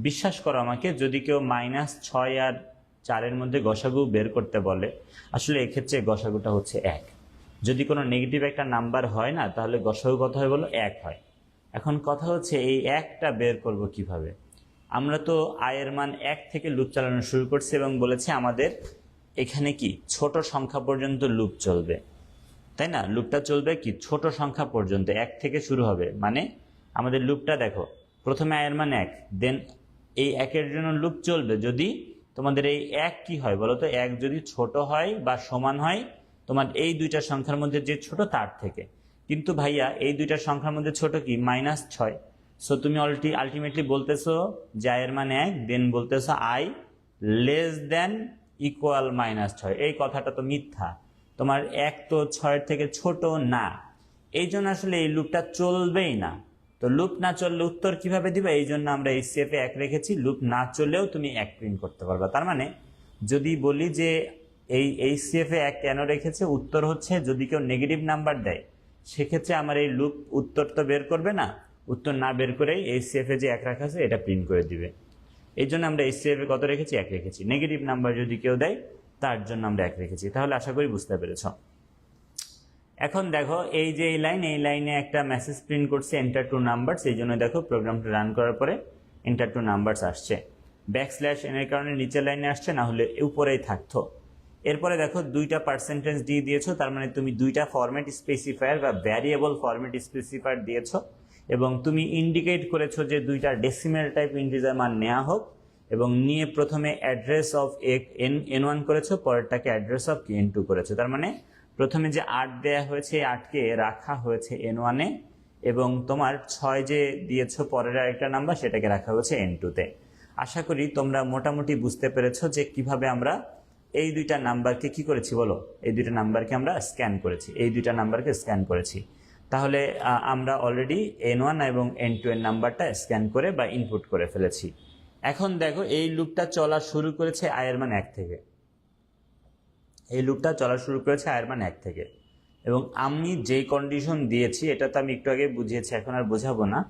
বিশ্বাস করো আমাকে, যদি কেউ -6 আর 4-এর মধ্যে গসাগু বের করতে বলে, আসলে এক্ষেত্রে গসাগুটা হচ্ছে 1। যদি কোনো নেগেটিভ একটা নাম্বার হয় না, তাহলে গসাগু কত হয় বলো, 1 হয়। এখন কথা হচ্ছে এই 1টা বের করব কিভাবে। আমরা তো i এর মান 1 থেকে লুপ চালানো শুরু করছি এবং বলেছি আমাদের এখানে কি ছোট সংখ্যা পর্যন্ত লুপ চলবে, তাই না? লুপটা চলবে কি ছোট সংখ্যা পর্যন্ত, 1 থেকে শুরু হবে। মানে আমাদের লুপটা দেখো, প্রথমে i এর মান 1, দেন এই 1-এর জন্য লুপ চলবে যদি তোমাদের এই 1 কি হয় বলো তো, 1 যদি ছোট হয় বা সমান হয় তোমার এই দুইটা সংখ্যার মধ্যে যে ছোট তার থেকে। কিন্তু ভাইয়া এই দুইটা সংখ্যার মধ্যে ছোট কি -6। সো তুমি আলটিমেটলি বলতেছো যে i এর মান 1, দেন বলতেছো i লেস দেন ইকুয়াল -6। এই কথাটা তো মিথ্যা, তোমার 1 তো 6-এর থেকে ছোট না, এই জন্য আসলে এই লুপটা চলবেই না। তো লুপ না চললে উত্তর কিভাবে দিবে, এই জন্য আমরা HCF এ 1 রেখেছি। লুপ না চললেও তুমি 1 প্রিন্ট করতে পারবা। তার মানে যদি বলি যে এই HCF এ 1 কেন রেখেছে, উত্তর হচ্ছে যদি কেউ নেগেটিভ নাম্বার দেয় সেক্ষেত্রে আমার এই লুপ উত্তর তো বের করবে না, উত্তর না বের করেই HCF এ যে 1 রাখা আছে এটা প্রিন্ট করে দিবে। এই জন্য আমরা HCF এ কত রেখেছি, 1 রেখেছি। নেগেটিভ নাম্বার যদি কেউ দেয় তার জন্য আমরা 1 রেখেছি। তাহলে আশা করি বুঝতে পেরেছ। এখন দেখো এই যে এই লাইনে একটা মেসেজ প্রিন্ট করছে এন্টার টু নাম্বারস, এই জন্য দেখো প্রোগ্রামটা রান করার পরে এন্টার টু নাম্বারস আসছে। \n এর কারণে নিচের লাইনে আসছে, না হলে উপরেই থাকতো। এরপরে দেখো দুইটা পার্সেন্টেজ দিয়ে দিয়েছো, তার মানে তুমি দুইটা ফরম্যাট স্পেসিফায়ার বা ভ্যারিয়েবল ফরম্যাট স্পেসিফায়ার দিয়েছো এবং তুমি ইন্ডিকেট করেছো যে দুইটা ডেসিমেল টাইপ ইন্টিজার মান নেওয়া হোক এবং নিয়ে প্রথমে অ্যাড্রেস অফ n1 করেছো, পরেরটাকে অ্যাড্রেস অফ n2 করেছো। তার মানে প্রথমে যে 8 দেয়া হয়েছে এই 8কে রাখা হয়েছে n1 এ এবং তোমার 6 যে দিয়েছো পরের আরেকটা নাম্বার সেটাকে রাখা হয়েছে n2 তে। আশা করি তোমরা মোটামুটি বুঝতে পেরেছো যে কিভাবে আমরা এই দুইটা নাম্বারকে কি করেছি বলো, এই দুইটা নাম্বারকে আমরা স্ক্যান করেছি, এই দুইটা নাম্বারকে স্ক্যান করেছি। তাহলে আমরা অলরেডি n1 এবং n2 এর নাম্বারটা স্ক্যান করে বা ইনপুট করে ফেলেছি। এখন দেখো এই লুপটা চলা শুরু করেছে i এর মান 1 থেকে, এই লুপটা চলা শুরু করেছে i এর মান 1 থেকে এবং আমি যেই কন্ডিশন দিয়েছি এটা তো আমি একটু আগে বুঝিয়েছি, এখন আর বোঝাবো না।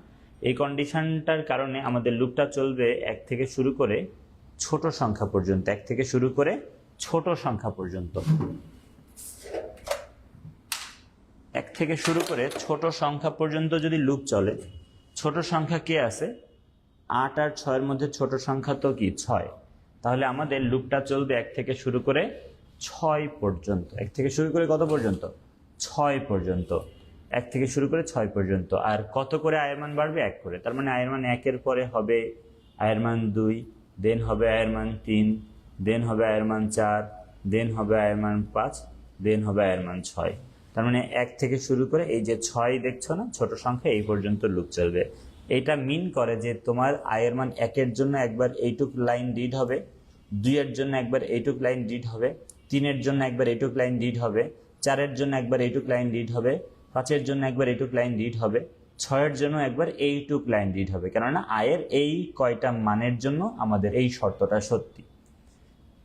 এই কন্ডিশনটার কারণে আমাদের লুপটা চলবে 1 থেকে শুরু করে ছোট সংখ্যা পর্যন্ত, 1 থেকে শুরু করে ছোট সংখ্যা পর্যন্ত, 1 থেকে শুরু করে ছোট সংখ্যা পর্যন্ত যদি লুপ চলে। ছোট সংখ্যা কে আছে? 8 আর 6 এর মধ্যে ছোট সংখ্যা তো কি 6, তাহলে আমাদের লুপটা চলবে 1 থেকে শুরু করে 6 পর্যন্ত। 1 থেকে শুরু করে কত পর্যন্ত? 6 পর্যন্ত। 1 থেকে শুরু করে 6 পর্যন্ত। আর কত করে আয়ের মান বাড়বে? 1 করে। তার মানে আয়ের মান 1 এর পরে হবে আয়ের মান 2, দেন হবে আয়ের মান 3, দেন হবে আয়ের মান 4, দেন হবে আয়ের মান 5, দেন হবে আয়ের মান 6। তার মানে 1 থেকে শুরু করে এই যে 6 দেখছো না ছোট সংখ্যা, এই পর্যন্ত লুপ চলবে। এটা মিন করে যে তোমার আয়ের মান 1 এর জন্য একবার এইটুক লাইন রিড হবে, 2 এর জন্য একবার এইটুক লাইন রিড হবে, 3 এর জন্য একবার এইটুক লাইন রিড হবে, 4 এর জন্য একবার এইটুক লাইন রিড হবে, 5 এর জন্য একবার এইটুক লাইন রিড হবে, 6 এর জন্য একবার এইটুক লাইন রিড হবে। কেননা আয়ের এই কয়টা মানের জন্য আমাদের এই শর্তটা সত্যি।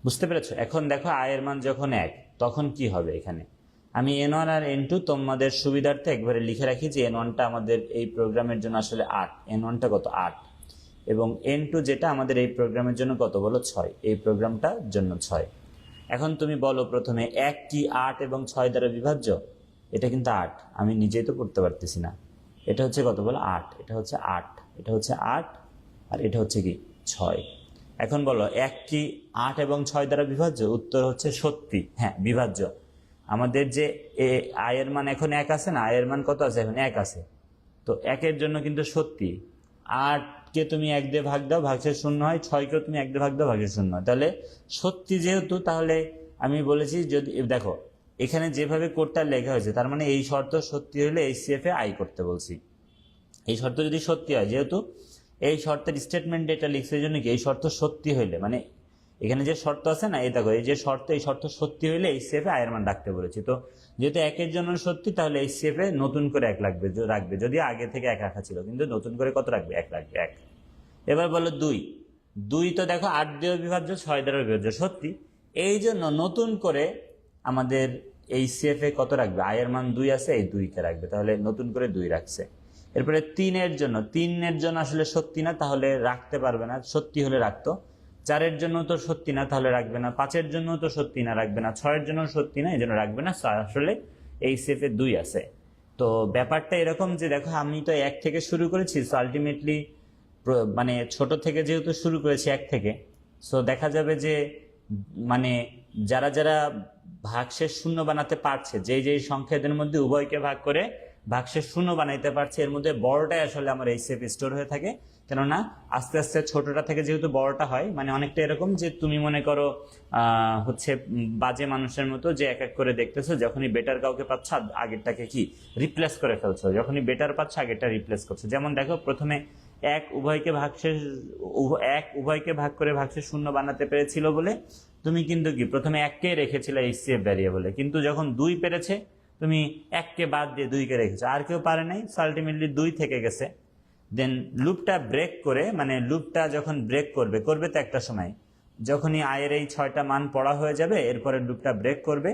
বুঝতে পেরেছো? এখন দেখো আয়ের মান যখন 1 তখন কি হবে? এখানে আমি n1 আর n2 তোমাদের সুবিধার্থে একবারে লিখে রাখি যে n1টা আমাদের এই প্রোগ্রামের জন্য আসলে 8, n1টা কত 8 এবং n2 যেটা আমাদের এই প্রোগ্রামের জন্য কত বলো 6, এই প্রোগ্রামটার জন্য 6। এখন তুমি বলো প্রথমে 1 কি 8 এবং 6 দ্বারা বিভাজ্য? এটা কিন্তু 8, আমি নিজেই তো পড়তে পারতেছি না। এটা হচ্ছে কত বলো 8, এটা হচ্ছে 8, এটা হচ্ছে 8 আর এটা হচ্ছে কি 6। এখন বলো 1 কি 8 এবং 6 দ্বারা বিভাজ্য? উত্তর হচ্ছে সত্যি, হ্যাঁ বিভাজ্য। আমাদের যে আয়ের মান এখন 1 আছে না, আয়ের মান কত আছে এখন 1 আছে, তো 1 এর জন্য কিন্তু সত্যি। 8কে তুমি 1 দিয়ে ভাগ দাও, ভাগশেষ 0 হয়, 6কেও তুমি 1 দিয়ে ভাগ দাও, ভাগশেষ 0 হয়, তাহলে সত্যি যেহেতু, তাহলে আমি বলেছি যদি দেখো এখানে যেভাবে কোডটা লেখা হয়েছে তার মানে এই শর্ত সত্যি হলে HCF এ আই করতে বলছি। এই শর্ত যদি সত্যি হয়, যেহেতু এই শর্তের স্টেটমেন্ট এটা লিখছে এই জন্য কি এই শর্ত সত্যি হইলে, মানে এখানে যে শর্ত আছে না, এই দেখো এই যে শর্ত, এই শর্ত সত্যি হইলে HCF এ আয়ের মান রাখতে বলেছি। তো যেহেতু 1 এর জন্য সত্যি, তাহলে HCF এ নতুন করে 1 রাখবে, যদি আগে থেকে 1 রাখা ছিল, কিন্তু নতুন করে কত রাখবে? 1 রাখবে, 1। এবার বলো 2 তো দেখো 8 দিয়েও বিভাজ্য, 6 দ্বারাও বিভাজ্য, সত্যি। এই জন্য নতুন করে আমাদের HCF এ কত রাখবে? আয়ের মান 2 আছে, এই 2কে রাখবে, তাহলে নতুন করে 2 রাখছে। এরপরে 3 এর জন্য আসলে সত্যি না, তাহলে রাখতে পারবে না, সত্যি হলে রাখতো। 4 এর জন্য তো সত্যি না, তাহলে রাখবে না। 5 এর জন্য তো সত্যি না, রাখবে না। 6 এর জন্য সত্যি না, এই জন্য রাখবে না, আসলে HCF এ 2 আছে। তো ব্যাপারটা এরকম যে দেখো আমি তো 1 থেকে শুরু করেছি, সো আলটিমেটলি মানে ছোট থেকে যেহেতু শুরু করেছি 1 থেকে, সো দেখা যাবে যে মানে যারা যারা ভাগশেষ 0 বানাতে পারছে, যেই সংখ্যাদের মধ্যে উভয়কে ভাগ করে ভাগশেষ 0 বানাইতে পারছে, এর মধ্যে বড়টাই আসলে আমার HCF স্টোর হয়ে থাকে। কেননা আস্তে আস্তে ছোটটা থেকে যেহেতু বড়টা হয়, মানে অনেকটা এরকম যে তুমি মনে করো হচ্ছে বাজে মানুষের মতো যে এক এক করে দেখতেছো, যখনই বেটার কাউকে পাচ্ছ আগেরটাকে কি রিপ্লেস করে ফেলছো, যখনই বেটার পাচ্ছ আগেরটা রিপ্লেস করছো। যেমন দেখো প্রথমে 1 উভয়কে ভাগ করে ভাগশেষ 0 বানাতে পেরেছিল বলে তুমি কিন্তু কি প্রথমে 1কে রেখেছিলে HCF ভ্যারিয়েবলে, কিন্তু যখন 2 পেরেছে তুমি 1কে বাদ দিয়ে 2কে রেখেছো, আর কেউ পারে নাই, আলটিমেটলি 2 থেকে গেছে। দেন লুপটা ব্রেক করে, মানে লুপটা যখন ব্রেক করবে তো একটা সময় যখনই আয়ের এই 6টা মান পড়া হয়ে যাবে, এরপরে লুপটা ব্রেক করবে।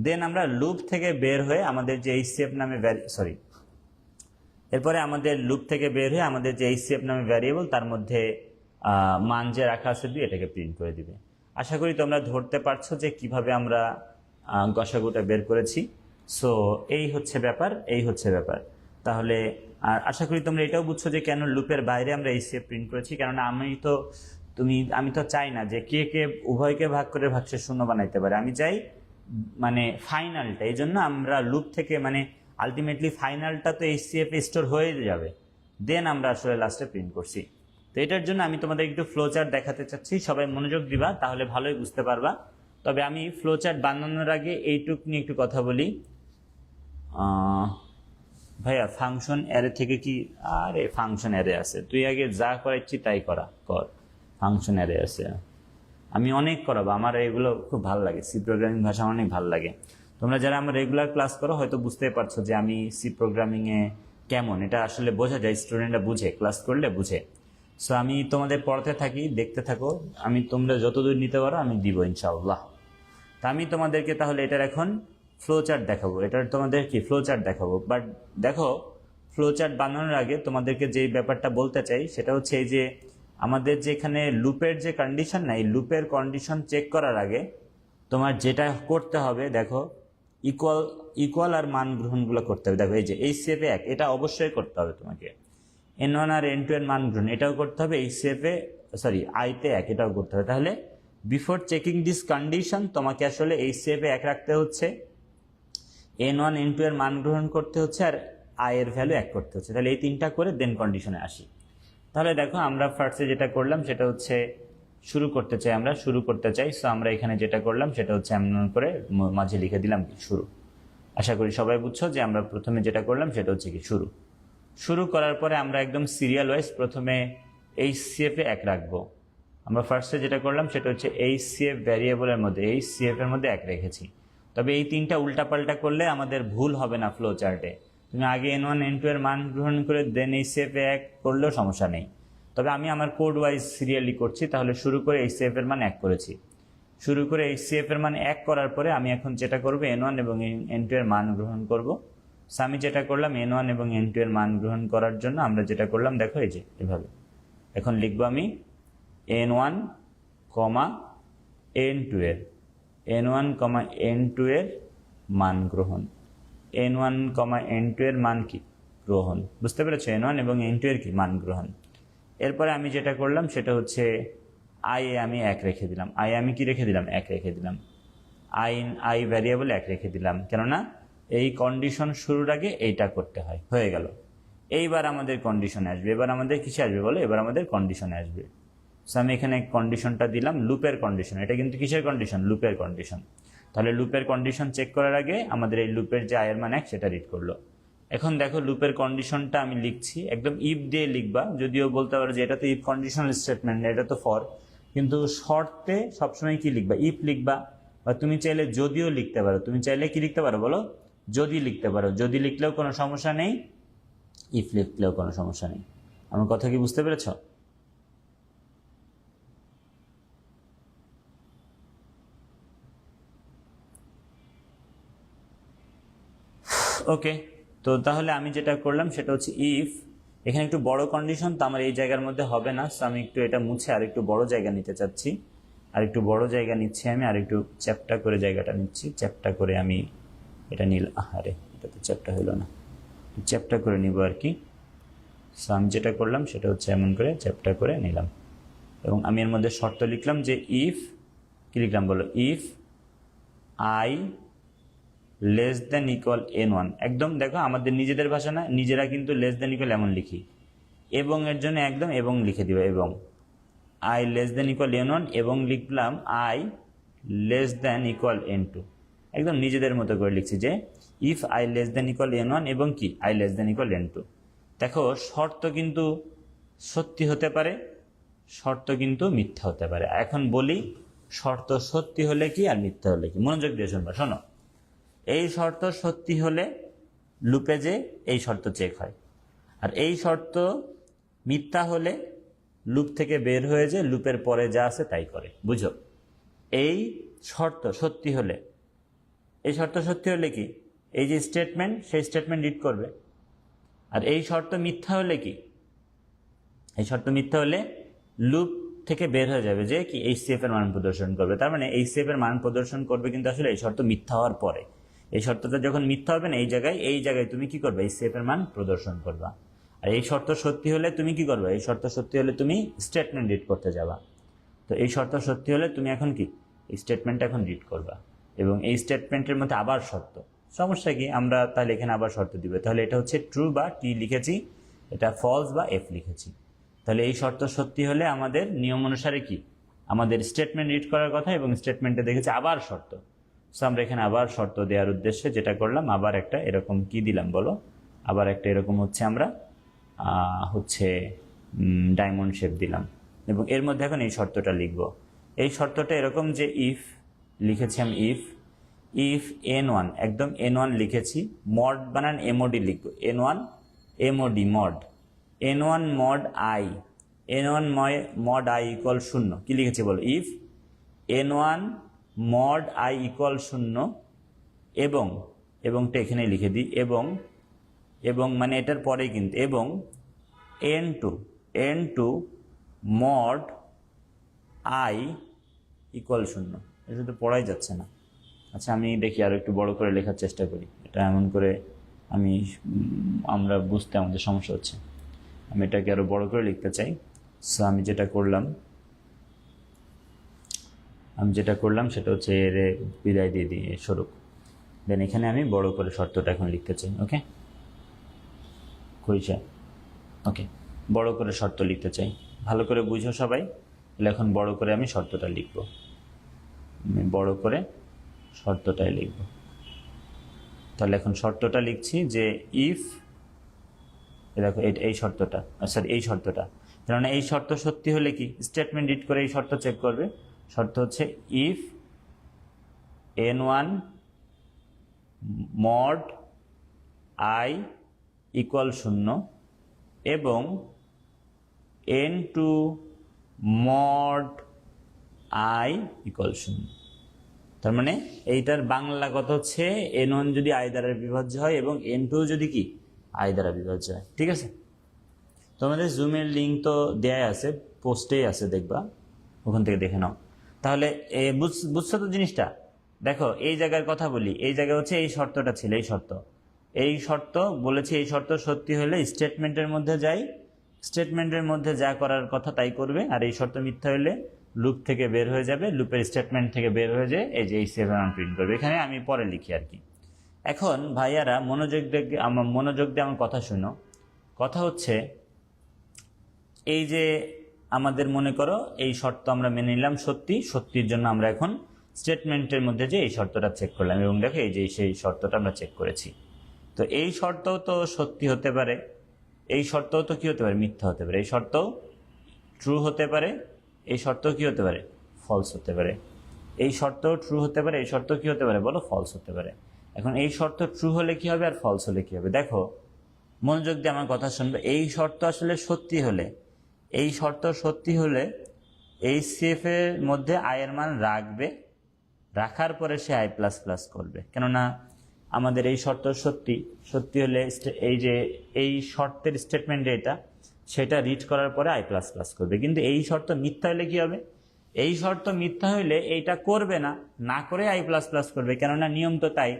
দেন আমরা লুপ থেকে বের হয়ে আমাদের যে HCF নামে এরপরে আমাদের লুপ থেকে বের হয়ে আমাদের যে HCF নামে ভ্যারিয়েবল, তার মধ্যে মান যে রাখা আছে 2, এটাকে প্রিন্ট করে দিবে। আশা করি তোমরা ধরতে পারছো যে কিভাবে আমরা গসাগুটা বের করেছি। সো এই হচ্ছে ব্যাপার। তাহলে আর আশা করি তোমরা এটাও বুঝছো যে কেন লুপের বাইরে আমরা HCF প্রিন্ট করেছি, কেননা আমি তো আমি তো চাই না যে কে উভয়কে ভাগ করে ভাগশেষ শূন্য বানাইতে পারে, আমি চাই মানে ফাইনালটা। এই জন্য আমরা লুপ থেকে মানে আলটিমেটলি ফাইনালটা তো এইচসিএফ স্টোর হয়ে যাবে, দেন আমরা আসলে লাস্টে প্রিন্ট করছি। তো এটার জন্য আমি তোমাদের একটু ফ্লো চার্ট দেখাতে চাচ্ছি, সবাই মনোযোগ দিবা, তাহলে ভালোই বুঝতে পারবা। তবে আমি ফ্লো চার্ট বানানোর আগে এইটুক নিয়ে একটু কথা বলি। ভাইয়া ফাংশন অ্যারে থেকে কি, আরে ফাংশন অ্যারে আছে, তুই আগে যা করাচ্ছি তাই কর। ফাংশন অ্যারে আছে, আমি অনেক করাবো, আমার এগুলো খুব ভালো লাগে, সি প্রোগ্রামিং ভাষা আমার অনেক ভালো লাগে। তোমরা যারা আমার রেগুলার ক্লাস করো হয়তো বুঝতেই পারছো যে আমি সি প্রোগ্রামিংয়ে কেমন, এটা আসলে বোঝা যায়, স্টুডেন্টরা বুঝে, ক্লাস করলে বুঝে। সো আমি তোমাদের পড়াতে থাকি, দেখতে থাকো, আমি তোমরা যতদূর নিতে পারো আমি দিব ইনশাআল্লাহ। তা আমি তোমাদেরকে তাহলে এটার এখন ফ্লো চার্ট দেখাবো, এটার তোমাদের কি ফ্লো চার্ট দেখাবো। বাট দেখো, ফ্লো চার্ট বানানোর আগে তোমাদেরকে যেই ব্যাপারটা বলতে চাই সেটা হচ্ছে এই যে আমাদের যে এখানে লুপের যে কন্ডিশন না, এই লুপের কন্ডিশন চেক করার আগে তোমার যেটা করতে হবে, দেখো ইকুয়াল আর মান গ্রহণগুলো করতে হবে। দেখো এই যে এইচসিএফ এ 1 এটা অবশ্যই করতে হবে তোমাকে, N1 আর N2 এর মান গ্রহণ এটাও করতে হবে, এইচসিএফ এ আইতে 1 এটাও করতে হবে। তাহলে বিফোর চেকিং দিস কন্ডিশন তোমাকে আসলে এইচসিএফ এ 1 রাখতে হচ্ছে, N1 N2 এর মান গ্রহণ করতে হচ্ছে, আর আই এর ভ্যালু 1 করতে হচ্ছে। তাহলে এই তিনটা করে দেন কন্ডিশনে আসি। তাহলে দেখো আমরা ফার্স্টে যেটা করলাম সেটা হচ্ছে শুরু করতে চাই। সো আমরা এখানে যেটা করলাম সেটা হচ্ছে এমন করে মাঝে লিখে দিলাম কি শুরু। আশা করি সবাই বুঝছো যে আমরা প্রথমে যেটা করলাম সেটা হচ্ছে কি শুরু করার পরে আমরা একদম সিরিয়াল ওয়াইজ প্রথমে এইচসিএফ এ 1 রাখবো। আমরা ফার্স্টে যেটা করলাম সেটা হচ্ছে এইচসিএফ ভ্যারিয়েবলের মধ্যে এইচসিএফ এর মধ্যে 1 রেখেছি। তবে এই তিনটা উল্টাপাল্টা করলে আমাদের ভুল হবে না ফ্লো চার্টে। তুমি আগে N1 N2 এর মান গ্রহণ করে দেন এইচসিএফ এ 1 করলেও সমস্যা নেই। তবে আমি আমার কোড ওয়াইজ সিরিয়ালি করছি, তাহলে শুরু করে এইচসিএফ এর মান 1 করেছি। শুরু করে এইচসিএফ এর মান 1 করার পরে আমি এখন যেটা করব N1 এবং N2 এর মান গ্রহণ করব। সো আমি যেটা করলাম N1 এবং N2 এর মান গ্রহণ করার জন্য আমরা যেটা করলাম দেখো এই যে এভাবে এখন লিখবো আমি N1, N2 এর N1, N2 এর মান গ্রহণ, N1, N2 এর মান কি গ্রহণ, বুঝতে পেরেছো? N1 এবং N2 এর কি মান গ্রহণ। এরপরে আমি যেটা করলাম সেটা হচ্ছে আই এ আমি 1 রেখে দিলাম, আমি কি রেখে দিলাম 1 রেখে দিলাম, আই ভ্যারিয়েবল 1 রেখে দিলাম, কেননা এই কন্ডিশন শুরুর আগে এইটা করতে হয়, হয়ে গেল। এইবার আমাদের কন্ডিশনে আসবে, এবার আমাদের কিসে আসবে বলো, এবার আমাদের কন্ডিশনে আসবে। সো আমি এখানে কন্ডিশনটা দিলাম লুপের কন্ডিশন, এটা কিন্তু কিসের কন্ডিশন, লুপের কন্ডিশন। তাহলে লুপের কন্ডিশন চেক করার আগে আমাদের এই লুপের যে আয়ের মান 1 সেটা রিড করলো। এখন দেখো লুপের কন্ডিশনটা আমি লিখছি, একদম ইফ দিয়ে লিখবা, যদিও বলতে পারো যে এটা তো ইফ কন্ডিশনাল স্টেটমেন্ট, এটা তো ফর, কিন্তু শর্তে সবসময় কি লিখবা, ইফ লিখবা, বা তুমি চাইলে যদিও লিখতে পারো। তুমি চাইলে কি লিখতে পারো বলো, যদি লিখতে পারো, যদি লিখলেও কোনো সমস্যা নেই, ইফ লিখলেও কোনো সমস্যা নেই। আমার কথা কি বুঝতে পেরেছ? ওকে, তো তাহলে আমি যেটা করলাম সেটা হচ্ছে ইফ, এখানে একটু বড় কন্ডিশন, তো আমার এই জায়গার মধ্যে হবে না, সো আমি একটু এটা মুছে আর একটু বড় জায়গা নিতে চাচ্ছি, আর একটু বড় জায়গা নিচ্ছি আমি, আর একটু চ্যাপ্টা করে জায়গাটা নিচ্ছি, চ্যাপ্টা করে আমি এটা নিলাম, আরে এটা তো চ্যাপ্টা হলো না, চ্যাপ্টা করে নিব আর কি। সো আমি যেটা করলাম সেটা হচ্ছে এমন করে চ্যাপ্টা করে নিলাম, এবং আমি এর মধ্যে শর্ত লিখলাম যে ইফ, কি লিখলাম বলো, if I less than equal N1, একদম দেখো আমাদের নিজেদের ভাষা না, নিজেরা কিন্তু লেস দেন ইকুয়াল এমন লিখি, এবং এর জন্য একদম এবং লিখে দিবে, এবং I less than equal N1, এবং লিখলাম I less than equal N2, একদম নিজেদের মতো করে লিখছি যে if I less than equal N1 এবং কি I less than equal N2। দেখো শর্ত কিন্তু সত্যি হতে পারে, শর্ত কিন্তু মিথ্যা হতে পারে। এখন বলি শর্ত সত্যি হলে কি আর মিথ্যা হলে কি, মনোযোগ দিয়ে শুনবা, শোনো। এই শর্ত সত্যি হলে লুপে যে এই শর্ত চেক হয়, আর এই শর্ত মিথ্যা হলে লুপ থেকে বের হয়ে যে লুপের পরে যা আছে তাই করে, বুঝো? এই শর্ত সত্যি হলে, এই শর্ত সত্যি হলে কি এই যে স্টেটমেন্ট, সেই স্টেটমেন্ট রিড করবে। আর এই শর্ত মিথ্যা হলে কি, এই শর্ত মিথ্যা হলে লুপ থেকে বের হয়ে যাবে যে কি এইচসিএফ এর মান প্রদর্শন করবে। তার মানে এইচসিএফ এর মান প্রদর্শন করবে কিন্তু আসলে এই শর্ত মিথ্যা হওয়ার পরে। এই শর্তটা যখন মিথ্যা হবে না, এই জায়গায় তুমি কি করবে, এইচসিএফ এর মান প্রদর্শন করবা। আর এই শর্ত সত্যি হলে তুমি কি করবে, এই শর্ত সত্যি হলে তুমি স্টেটমেন্ট রিড করতে যাবা। তো এই শর্ত সত্যি হলে তুমি এখন কি এই স্টেটমেন্টটা এখন রিড করবা, এবং এই স্টেটমেন্টের মধ্যে আবার শর্ত। সমস্যা কি, আমরা তাহলে এখানে আবার শর্ত দিব। তাহলে এটা হচ্ছে ট্রু বা টি লিখেছি, এটা ফলস বা এফ লিখেছি। তাহলে এই শর্ত সত্যি হলে আমাদের নিয়ম অনুসারে কি আমাদের স্টেটমেন্ট রিড করার কথা, এবং স্টেটমেন্টে দেখেছি আবার শর্ত। সো আমরা এখানে আবার শর্ত দেওয়ার উদ্দেশ্যে যেটা করলাম, আবার একটা এরকম কি দিলাম বলো, আবার একটা এরকম হচ্ছে আমরা ডায়মন্ড শেপ দিলাম, এবং এর মধ্যে এখন এই শর্তটা লিখব। এই শর্তটা এরকম যে ইফ লিখেছি আমি, ইফ n1, একদম n1 লিখেছি, মড বানান এমওডি লিখবো, n1 MOD mod, n1 mod I, n1 mod I equal 0, কি লিখেছি বলো, if n1 mod I equal 0, এবংটা এখানে লিখে দিই, এবং মানে এটার পরে কিন্তু, এবং n2 মড আই ইকুয়াল 0। এটা তো পড়াই যাচ্ছে না। আচ্ছা আমি দেখি আরও একটু বড় করে লেখার চেষ্টা করি। এটা এমন করে আমরা বুঝতে আমাদের সমস্যা হচ্ছে। আমি এটাকে আরও বড় করে লিখতে চাই। সো আমি যেটা করলাম সেটা হচ্ছে এর বিদায় দিয়ে দিই স্বরূপ। দেন এখানে আমি বড় করে শর্তটা এখন লিখতে চাই। ওকে, কইছে ওকে, বড় করে শর্ত লিখতে চাই। ভালো করে বুঝো সবাই। তাহলে এখন বড় করে আমি শর্তটা লিখব, আমি বড় করে শর্তটাই লিখব। তাহলে এখন শর্তটা লিখছি যে ইফ, দেখো এই শর্তটা, সরি এই শর্তটা, কারণ এই শর্ত সত্যি হলে কি স্টেটমেন্ট রিড করে এই শর্ত চেক করবে। শর্ত হচ্ছে if n1 mod I equal 0 এবং n2 মড আই ইকুয়াল 0। তার মানে এইটার বাংলা কথা হচ্ছে n1 যদি আই দ্বারা বিভাজ্য হয় এবং n2 যদি কি আই দ্বারা বিভাজ্য হয়। ঠিক আছে, তোমাদের জুমের লিঙ্ক তো দেয়াই আছে, পোস্টেই আছে, দেখবা, ওখান থেকে দেখে নাও। তাহলে বুঝছো তো জিনিসটা? দেখো এই জায়গার কথা বলি, এই জায়গায় হচ্ছে এই শর্তটা ছিল, এই শর্ত বলেছি, এই শর্ত সত্যি হলে স্টেটমেন্টের মধ্যে যাই, স্টেটমেন্টের মধ্যে যা করার কথা তাই করবে, আর এই শর্ত মিথ্যা হলে লুপ থেকে বের হয়ে যাবে, লুপের স্টেটমেন্ট থেকে বের হয়ে যায়, এই যে এই 7 প্রিন্ট করবে। এখানে আমি পরে লিখি আর কি। এখন ভাইয়ারা মনোযোগ দিয়ে আমার কথা শুনো। কথা হচ্ছে এই যে আমাদের মনে করো এই শর্ত আমরা মেনে নিলাম সত্যির জন্য আমরা এখন স্টেটমেন্টের মধ্যে যে এই শর্তটা চেক করলাম, এবং দেখো এই যে সেই শর্তটা আমরা চেক করেছি। তো এই শর্তও তো সত্যি হতে পারে, এই শর্তও তো কি হতে পারে, মিথ্যা হতে পারে। এই শর্তও ট্রু হতে পারে, এই শর্তও কি হতে পারে, ফলস হতে পারে। এই শর্তও ট্রু হতে পারে, এই শর্ত কি হতে পারে বলো, ফলস হতে পারে। এখন এই শর্ত ট্রু হলে কি হবে আর ফলস হলে কি হবে? দেখো মনোযোগ দিয়ে আমার কথা শুনবে। এই শর্ত আসলে সত্যি হলে, এই শর্ত সত্যি হলে এই সিএফ এর মধ্যে আই এর মান রাখার পরে সে আই প্লাস প্লাস করবে, কেননা আমাদের এই শর্ত সত্যি হলে এই যে এই শর্তের স্টেটমেন্ট এটা সেটা রিড করার পরে আই প্লাস প্লাস করবে। কিন্তু এই শর্ত মিথ্যা হলে কি হবে? এই শর্ত মিথ্যা হইলে এইটা করবে না করে আই প্লাস প্লাস করবে, কেননা নিয়ম তো তাই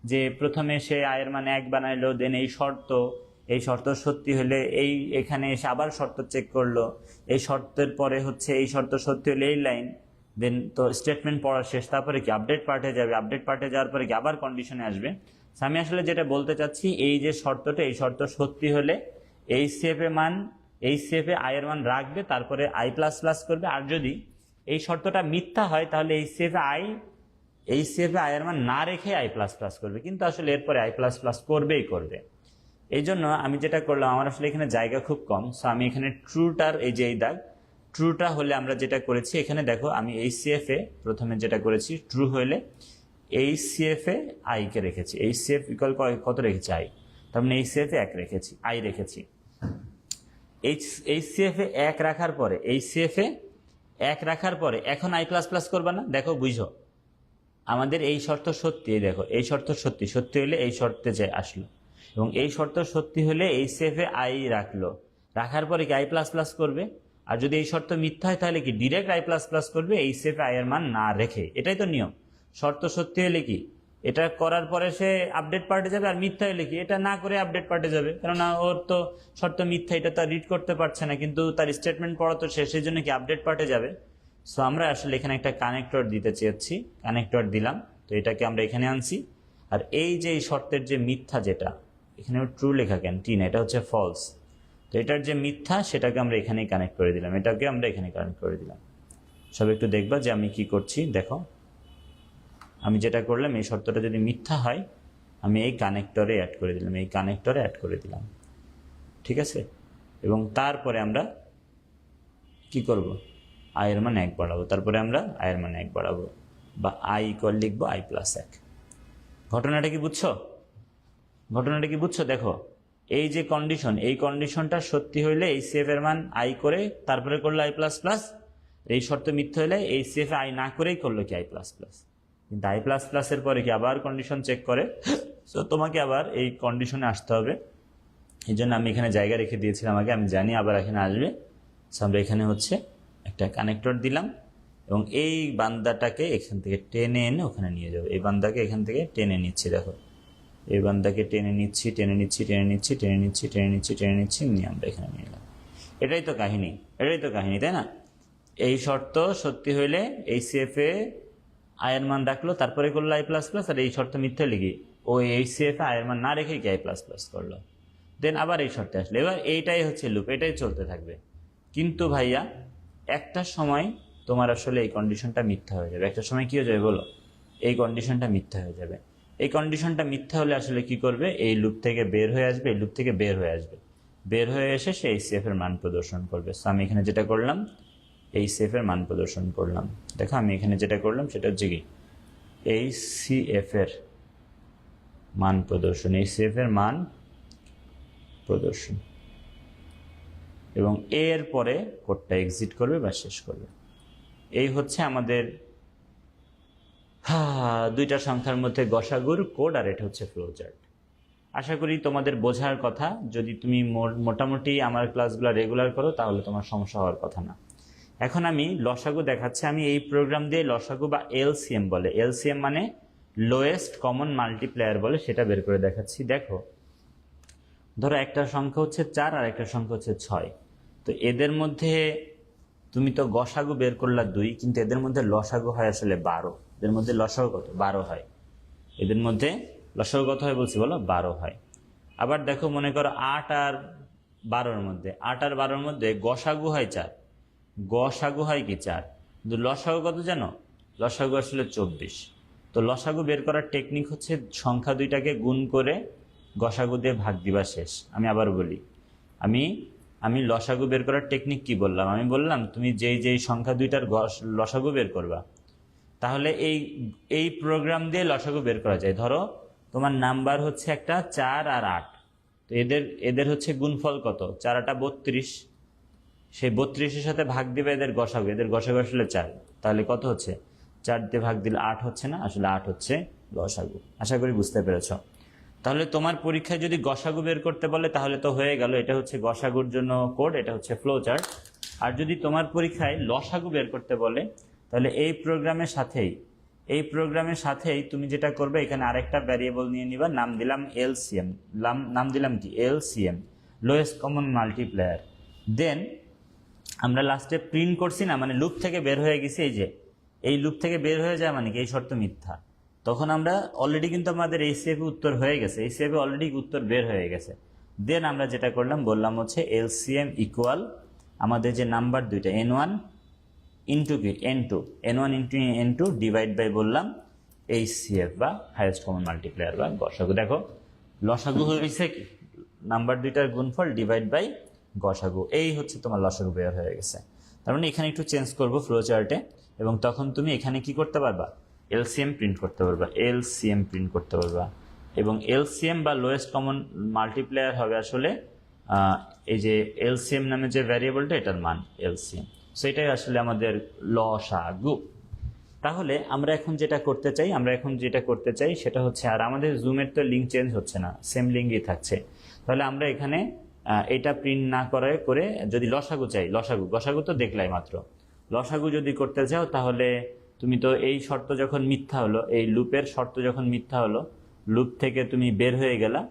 যে প্রথমে সে আয়ের মান 1 বানাইলো, দেন এই শর্ত সত্যি হলে এখানে এসে আবার শর্ত চেক করলো, এই শর্তের পরে হচ্ছে এই শর্ত সত্যি হলে এই লাইন, দেন তো স্টেটমেন্ট পড়া শেষ, তারপরে কি আপডেট পার্টে যাবে, আপডেট পার্টে যাওয়ার পরে কি আবার কন্ডিশনে আসবে। আমি আসলে যেটা বলতে চাচ্ছি, এই যে শর্তটা, এই শর্ত সত্যি হলে এই সেফে আয়ের মান রাখবে, তারপরে আই প্লাস প্লাস করবে। আর যদি এই শর্তটা মিথ্যা হয় তাহলে এই সেফে আয়ের মান না রেখে আই প্লাস প্লাস করবে, কিন্তু আসলে এরপরে আই প্লাস প্লাস করবে। এই জন্য আমি যেটা করলাম, আমার আসলে এখানে জায়গা খুব কম, সো আমি এখানে ট্রুটার এই যে এই দাগ, ট্রুটা হলে আমরা যেটা করেছি এখানে দেখো, আমি এই সিএফে প্রথমে যেটা করেছি, ট্রু হলে এই সিএফে আই কে রেখেছি, এই সিএফ ইকুয়াল কত রেখেছি, আই, তার মানে এই সিএফে 1 রেখেছি, আই রেখেছি। এই সিএফে 1 রাখার পরে, এই সিএফে 1 রাখার পরে এখন আই প্লাস প্লাস করবা না? দেখো বুঝো, আমাদের এই শর্ত সত্যি, দেখো এই শর্ত সত্যি হলে এই শর্তে যে আসলো, এবং এই শর্ত সত্যি হলে এই সেফে আই রাখার পরে কি আই প্লাস প্লাস করবে। আর যদি এই শর্ত মিথ্যা হয় তাহলে কি ডিরেক্ট আই প্লাস প্লাস করবে, এই সেফে আই এর মান না রেখে। এটাই তো নিয়ম। শর্ত সত্যি হলে কি এটা করার পরে সে আপডেট পার্টে যাবে, আর মিথ্যা হলে কি এটা না করে আপডেট পার্টে যাবে, কেননা ওর তো শর্ত মিথ্যা, এটা তো রিড করতে পারছে না, কিন্তু তার স্টেটমেন্ট পড়া তো শেষ, সেই জন্য কি আপডেট পার্টে যাবে। সো আমরা আসলে এখানে একটা কানেক্টর দিতে চেয়েছি, কানেক্টর দিলাম, তো এটাকে আমরা এখানে আনছি। আর এই যে এই শর্তের যে মিথ্যা, যেটা এখানে ট্রু লেখা কেন, টি না, এটা হচ্ছে ফলস। তো এটার যে মিথ্যা সেটাকে আমরা এখানেই কানেক্ট করে দিলাম, এটাকে আমরা এখানে কানেক্ট করে দিলাম। সব একটু দেখবা যে আমি কি করছি। দেখো আমি যেটা করলাম, এই শর্তটা যদি মিথ্যা হয় আমি এই কানেক্টরে অ্যাড করে দিলাম, এই কানেক্টরে অ্যাড করে দিলাম, ঠিক আছে। এবং তারপরে আমরা কি করব, আই এর মান 1 বাড়াবো, তারপরে আমরা আই এর মান 1 বাড়াবো, বা আই ইকুয়াল লিখবো আই প্লাস 1। ঘটনাটা কি বুঝছো? ঘটনাটা কি বুঝছো? দেখো এই যে কন্ডিশন, এই কন্ডিশনটা সত্যি হইলে এই সিএফ এর মান আই করে তারপরে করলো আই প্লাস প্লাস, এই শর্ত মিথ্যা হলে এই সিএফ আই না করেই করলো কি আই প্লাস প্লাস। কিন্তু আই প্লাস প্লাসের পরে কি আবার কন্ডিশন চেক করে, তো তোমাকে আবার এই কন্ডিশনে আসতে হবে। এই জন্য আমি এখানে জায়গা রেখে দিয়েছিলাম আগে, আমি জানি আবার এখানে আসবে। আমরা এখানে হচ্ছে একটা কানেক্টর দিলাম এবং এই বান্দাটাকে এখান থেকে টেনে এনে ওখানে নিয়ে যাবো। এই বান্দাকে এখান থেকে টেনে নিচ্ছি, দেখো এই বান্দাকে টেনে নিচ্ছি, টেনে নিচ্ছি, টেনে নিচ্ছি, টেনে নিচ্ছি, টেনে নিচ্ছি, টেনে নিচ্ছি, নিয়ে আমরা এখানে নিয়ে এলাম। এটাই তো কাহিনী, এটাই তো কাহিনী, তাই না? এই শর্ত সত্যি হইলে এই সিএফ এ আয়ের মান রাখলো তারপরে করলো আই প্লাস প্লাস, আর এই শর্ত মিথ্যে লিখি ও এই সিএফ এ আয়ের মান না রেখে কি আই প্লাস প্লাস করলো, দেন আবার এই শর্তে আসলো। এবার এইটাই হচ্ছে লুপ, এটাই চলতে থাকবে। কিন্তু ভাইয়া একটা সময় তোমার আসলে এই কন্ডিশনটা মিথ্যা হয়ে যাবে। একটা সময় কি হয়ে যাবে বলো, এই কন্ডিশনটা মিথ্যা হয়ে যাবে। এই কন্ডিশনটা মিথ্যা হলে আসলে কি করবে, এই লুপ থেকে বের হয়ে আসবে, এই লুপ থেকে বের হয়ে আসবে, বের হয়ে এসে সে এই সিএফ এর মান প্রদর্শন করবে। সো আমি এখানে যেটা করলাম, এই সিএফ এর মান প্রদর্শন করলাম। দেখো আমি এখানে যেটা করলাম সেটা হচ্ছে কি, এই সিএফ এর মান প্রদর্শন, এই সিএফ এর মান প্রদর্শন, এবং এর পরে কোডটা এক্সিট করবে বা শেষ করবে। এই হচ্ছে আমাদের দুইটা সংখ্যার মধ্যে গসাগুর কোড, আর এটা হচ্ছে ফ্লোচার্ট। আশা করি তোমাদের বোঝার কথা। যদি তুমি মোটামুটি আমার ক্লাসগুলো রেগুলার করো তাহলে তোমার সমস্যা হওয়ার কথা না। এখন আমি লসাগু দেখাচ্ছি। আমি এই প্রোগ্রাম দিয়ে লসাগু বা এলসিএম বলে, এলসিএম মানে লোয়েস্ট কমন মাল্টিপ্লায়ার বলে, সেটা বের করে দেখাচ্ছি। দেখো ধরো একটা সংখ্যা হচ্ছে 4 আর একটা সংখ্যা হচ্ছে 6। তো এদের মধ্যে তুমি তো গসাগু বের করলা 2, কিন্তু এদের মধ্যে লসাগু হয় আসলে 12। এদের মধ্যে লসাগু কত, 12 হয়। এদের মধ্যে লসাগু কত হয় বলছি বলো, 12 হয়। আবার দেখো মনে করো 8 আর 12-র মধ্যে, 8 আর 12-র মধ্যে গসাগু হয় 4, গসাগু হয় কি 4, কিন্তু লসাগু কত জানো, লসাগু আসলে 24। তো লসাগু বের করার টেকনিক হচ্ছে সংখ্যা দুইটাকে গুণ করে গসাগু দিয়ে ভাগ দিবা, শেষ। আমি আবার বলি, আমি লসাগু বের করার টেকনিক কি বললাম, আমি বললাম তুমি যেই সংখ্যা দুইটার লসাগু বের করবা, তাহলে এই প্রোগ্রাম দিয়ে লসাগু বের করা যায়। ধরো তোমার নাম্বার হচ্ছে একটা 4 আর 8, তো এদের হচ্ছে গুণফল কত, 4 8 32, সেই 32-এর সাথে ভাগ দিবে এদের গসাগু, এদের গসাগু আসলে 4, তাহলে কত হচ্ছে, 4 দিয়ে ভাগ দিলে 8 হচ্ছে না, আসলে 8 হচ্ছে লসাগু। আশা করি বুঝতে পেরেছ। তাহলে তোমার পরীক্ষায় যদি গসাগু বের করতে বলে তাহলে তো হয়ে গেল, এটা হচ্ছে গসাগুর জন্য কোড, এটা হচ্ছে ফ্লো চার্ট। আর যদি তোমার পরীক্ষায় লসাগু বের করতে বলে তাহলে এই প্রোগ্রামের সাথেই তুমি যেটা করবে, এখানে আরেকটা ভ্যারিয়েবল নিয়ে নিবা, নাম দিলাম এলসিএম, নাম দিলাম কি এলসিএম, লোয়েস্ট কমন মাল্টিপ্লায়ার। দেন আমরা লাস্টে প্রিন্ট করছি না, মানে লুপ থেকে বের হয়ে গেছি, এই যে এই লুপ থেকে বের হয়ে যায় মানে কি এই শর্ত মিথ্যা, তখন আমরা অলরেডি কিন্তু আমাদের এই সিএফ উত্তর হয়ে গেছে, এই সিএফ অলরেডি উত্তর বের হয়ে গেছে। দেন আমরা যেটা করলাম, বললাম হচ্ছে এলসিএম ইকুয়াল আমাদের যে নাম্বার দুইটা n1 ইন্টু কি n1 into n2 divide by বললাম এই সিএফ বা হাইয়েস্ট কমন মাল্টিপ্লায়ার বা গসাগু। দেখো লসাগু হয়েছে কি নাম্বার দুইটার গুণফল ডিভাইড বাই গসাগু, এই হচ্ছে তোমার লসাগু বের হয়ে গেছে। তার মানে এখানে একটু চেঞ্জ করবো ফ্লো চার্টে, এবং তখন তুমি এখানে কি করতে পারবা, এলসিএম প্রিন্ট করতে পারবা, এলসিএম প্রিন্ট করতে পারবা। এবং এলসিএম বা লোয়েস্ট কমন মাল্টিপ্লায়ার হবে আসলে এই যে এলসিএম নামে যে ভ্যারিয়েবলটা, এটার মান এলসিএম। সো এটাই আসলে আমাদের লসাগু। তাহলে আমরা এখন যেটা করতে চাই সেটা হচ্ছে, আর আমাদের জুমের তো লিঙ্ক চেঞ্জ হচ্ছে না, সেম লিঙ্কই থাকছে। তাহলে আমরা এখানে এটা প্রিন্ট না করে যদি লসাগু চাই, গসাগু তো দেখলাই মাত্র, লসাগু যদি করতে চাও তাহলে তুমি তো এই শর্ত যখন মিথ্যা হলো, এই লুপের শর্ত যখন মিথ্যা হলো, লুপ থেকে তুমি বের হয়ে গেলা,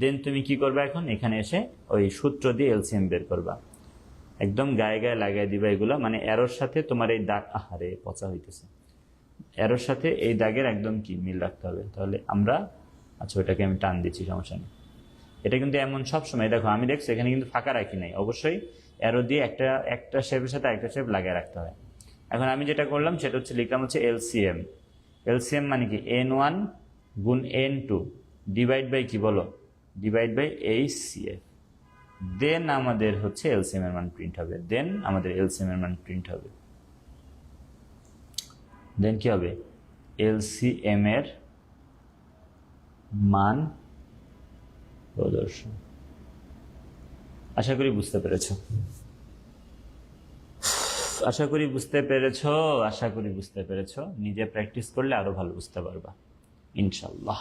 দেন তুমি কি করবে, এখন এখানে এসে ওই সূত্র দিয়ে এলসিএম বের করবা। একদম গায়ে গায়ে লাগাই দিবা এগুলা, মানে এরোর সাথে তোমার এই দাগ, আহারে পচা হইতেছে, এরোর সাথে এই দাগের একদম কি মিল রাখতে হবে। তাহলে আমরা, আচ্ছা ওইটাকে আমি টান দিচ্ছি, সমস্যা নেই। এটা কিন্তু এমন সব সময়, দেখো আমি দেখছি এখানে কিন্তু ফাঁকা রাখি নাই, অবশ্যই অ্যারো দিয়ে একটা একটা শেপের সাথে একটা শেপ লাগিয়ে রাখতে হয়। এখন আমি যেটা করলাম সেটা হচ্ছে লিখলাম হচ্ছে এলসিএম। এলসিএম মানে কি n1 গুণ n2 ডিভাইড বাই কি বলো, ডিভাইড বাই HCF। দেন আমাদের হচ্ছে এলসিএম এর মান প্রিন্ট হবে, দেন আমাদের এলসিএম এর মান প্রিন্ট হবে। দেন কি হবে, এলসিএম এর মান প্রদর্শন। আশা করি বুঝতে পেরেছ, আশা করি বুঝতে পেরেছ, আশা করি বুঝতে পেরেছ। নিজে প্র্যাকটিস করলে আরো ভালো বুঝতে পারবা ইনশাল্লাহ।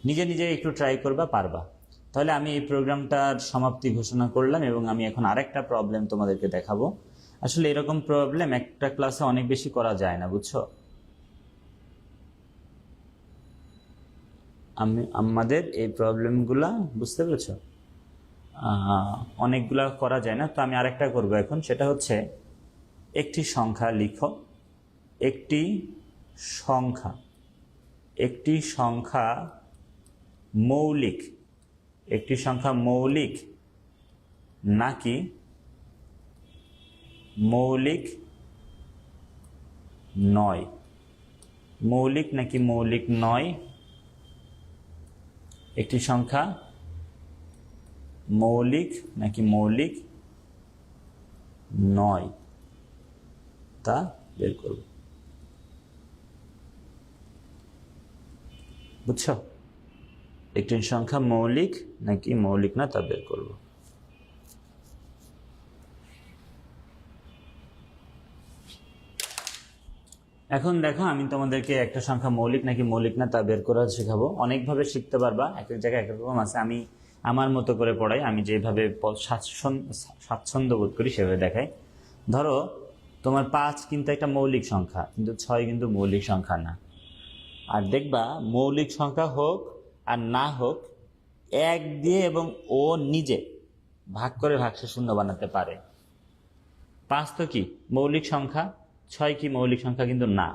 নিজে নিজে একটু ট্রাই করবা, পারবা। তাহলে আমি এই প্রোগ্রামটার সমাপ্তি ঘোষণা করলাম এবং আমি এখন আরেকটা প্রবলেম তোমাদেরকে দেখাবো। আসলে এরকম প্রবলেম একটা ক্লাসে অনেক বেশি করা যায় না, বুঝছো। আমাদের এই প্রবলেমগুলা বুঝতে পেরেছ, অনেকগুলা করা যায় না। তো আমি আরেকটা করব এখন, সেটা হচ্ছে একটি সংখ্যা লিখো, একটি সংখ্যা মৌলিক, একটি সংখ্যা মৌলিক নাকি মৌলিক নয়, মৌলিক নাকি মৌলিক নয়, একটি সংখ্যা মৌলিক নাকি মৌলিক নয় তা বের করব, বুঝছো। একটি সংখ্যা মৌলিক নাকি মৌলিক না তা বের করব। এখন দেখো আমি তোমাদেরকে একটা সংখ্যা মৌলিক নাকি মৌলিক না তা বের করা শেখাবো। অনেকভাবে শিখতে পারবা, এক এক জায়গায় এক এক রকম আছে। আমি আমার মতো করে পড়াই, আমি যেভাবে স্বাচ্ছন্দ্য বোধ করি সেভাবে দেখাই। ধরো তোমার 5 কিন্তু একটা মৌলিক সংখ্যা, কিন্তু 6 কিন্তু মৌলিক সংখ্যা না। আর দেখবা মৌলিক সংখ্যা হোক আর না হোক, 1 দিয়ে এবং ও নিজে ভাগ করে ভাগশেষ শূন্য বানাতে পারে। 5 তো কি মৌলিক সংখ্যা, 6 কি মৌলিক সংখ্যা কিন্তু না।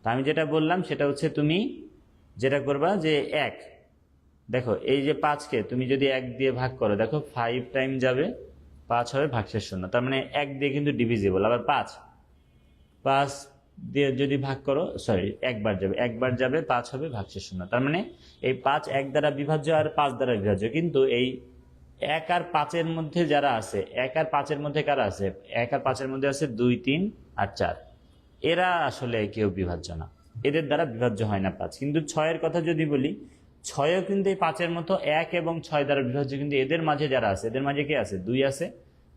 তো আমি যেটা বললাম সেটা হচ্ছে তুমি যেটা করবা যে 1, দেখো এই যে 5কে তুমি যদি 1 দিয়ে ভাগ করো, দেখো 5 টাইম যাবে, 5 হবে ভাগশেষ শূন্য। তার মানে 1 দিয়ে কিন্তু ডিভিজিবল। আবার 5 দিয়ে যদি ভাগ করো, সরি একবার যাবে 5 হবে ভাগশেষ শূন্য। তার মানে এই 5 1 দ্বারা বিভাজ্য আর 5 দ্বারা বিভাজ্য। কিন্তু এই 1 আর 5-এর মধ্যে যারা আছে, 1 আর 5-এর মধ্যে কারা আছে, 1 আর 5-এর মধ্যে আছে 2, 3 আর 4। এরা আসলে কেউ বিভাজ্য না, এদের দ্বারা বিভাজ্য হয় না 5। কিন্তু 6-এর কথা যদি বলি, 6ও কিন্তু এই 5-এর মতো 1 এবং 6 দ্বারা বিভাজ্য। কিন্তু এদের মাঝে যারা আছে, এদের মাঝে কে আছে, 2 আছে,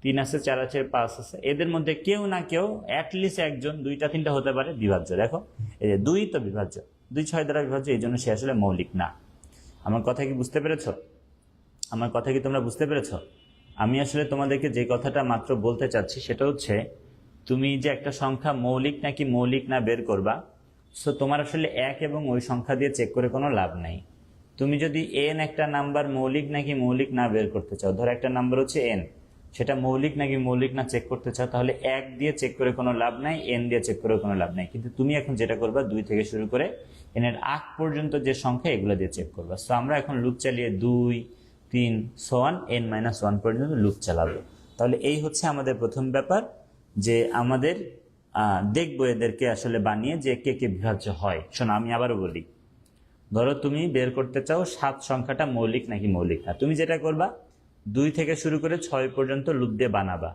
3 আছে, 4 আছে, 5 আছে। এদের মধ্যে কেউ না কেউ অ্যাটলিস্ট একজন, 2টা 3টা হতে পারে বিভাজ্য। দেখো এই যে 2 তো বিভাজ্য, 2 6 দ্বারা বিভাজ্য, এই জন্য সে আসলে মৌলিক না। আমার কথা কি বুঝতে পেরেছ? আমার কথা কি তোমরা বুঝতে পেরেছ? আমি আসলে তোমাদেরকে যে কথাটা মাত্র বলতে চাচ্ছি সেটা হচ্ছে, তুমি যে একটা সংখ্যা মৌলিক নাকি মৌলিক না বের করবা, সো তোমার আসলে 1 এবং ওই সংখ্যা দিয়ে চেক করে কোনো লাভ নাই। তুমি যদি n একটা নাম্বার মৌলিক নাকি মৌলিক না বের করতে চাও, ধরো একটা নাম্বার হচ্ছে n, সেটা মৌলিক নাকি মৌলিক না চেক করতে চাও, তাহলে 1 দিয়ে চেক করে কোনো লাভ নাই, n দিয়ে চেক করে কোনো লাভ নাই। কিন্তু তুমি এখন যেটা করবা, 2 থেকে শুরু করে n এর আগ পর্যন্ত যে সংখ্যা, এগুলো দিয়ে চেক করবা। সো আমরা এখন লুপ চালিয়ে 2, 3 সো অন n-1 পর্যন্ত লুপ চালাবো। তাহলে এই হচ্ছে আমাদের প্রথম ব্যাপার, যে আমাদের দেখবো এদেরকে আসলে বানিয়ে যে কে কে বিভাজ্য হয়। শোনো আমি আবারও বলি, ধরো তুমি বের করতে চাও 7 সংখ্যাটা মৌলিক নাকি মৌলিক না। তুমি যেটা করবা, 2 থেকে শুরু করে 6 পর্যন্ত লুপ দিয়ে বানাবা,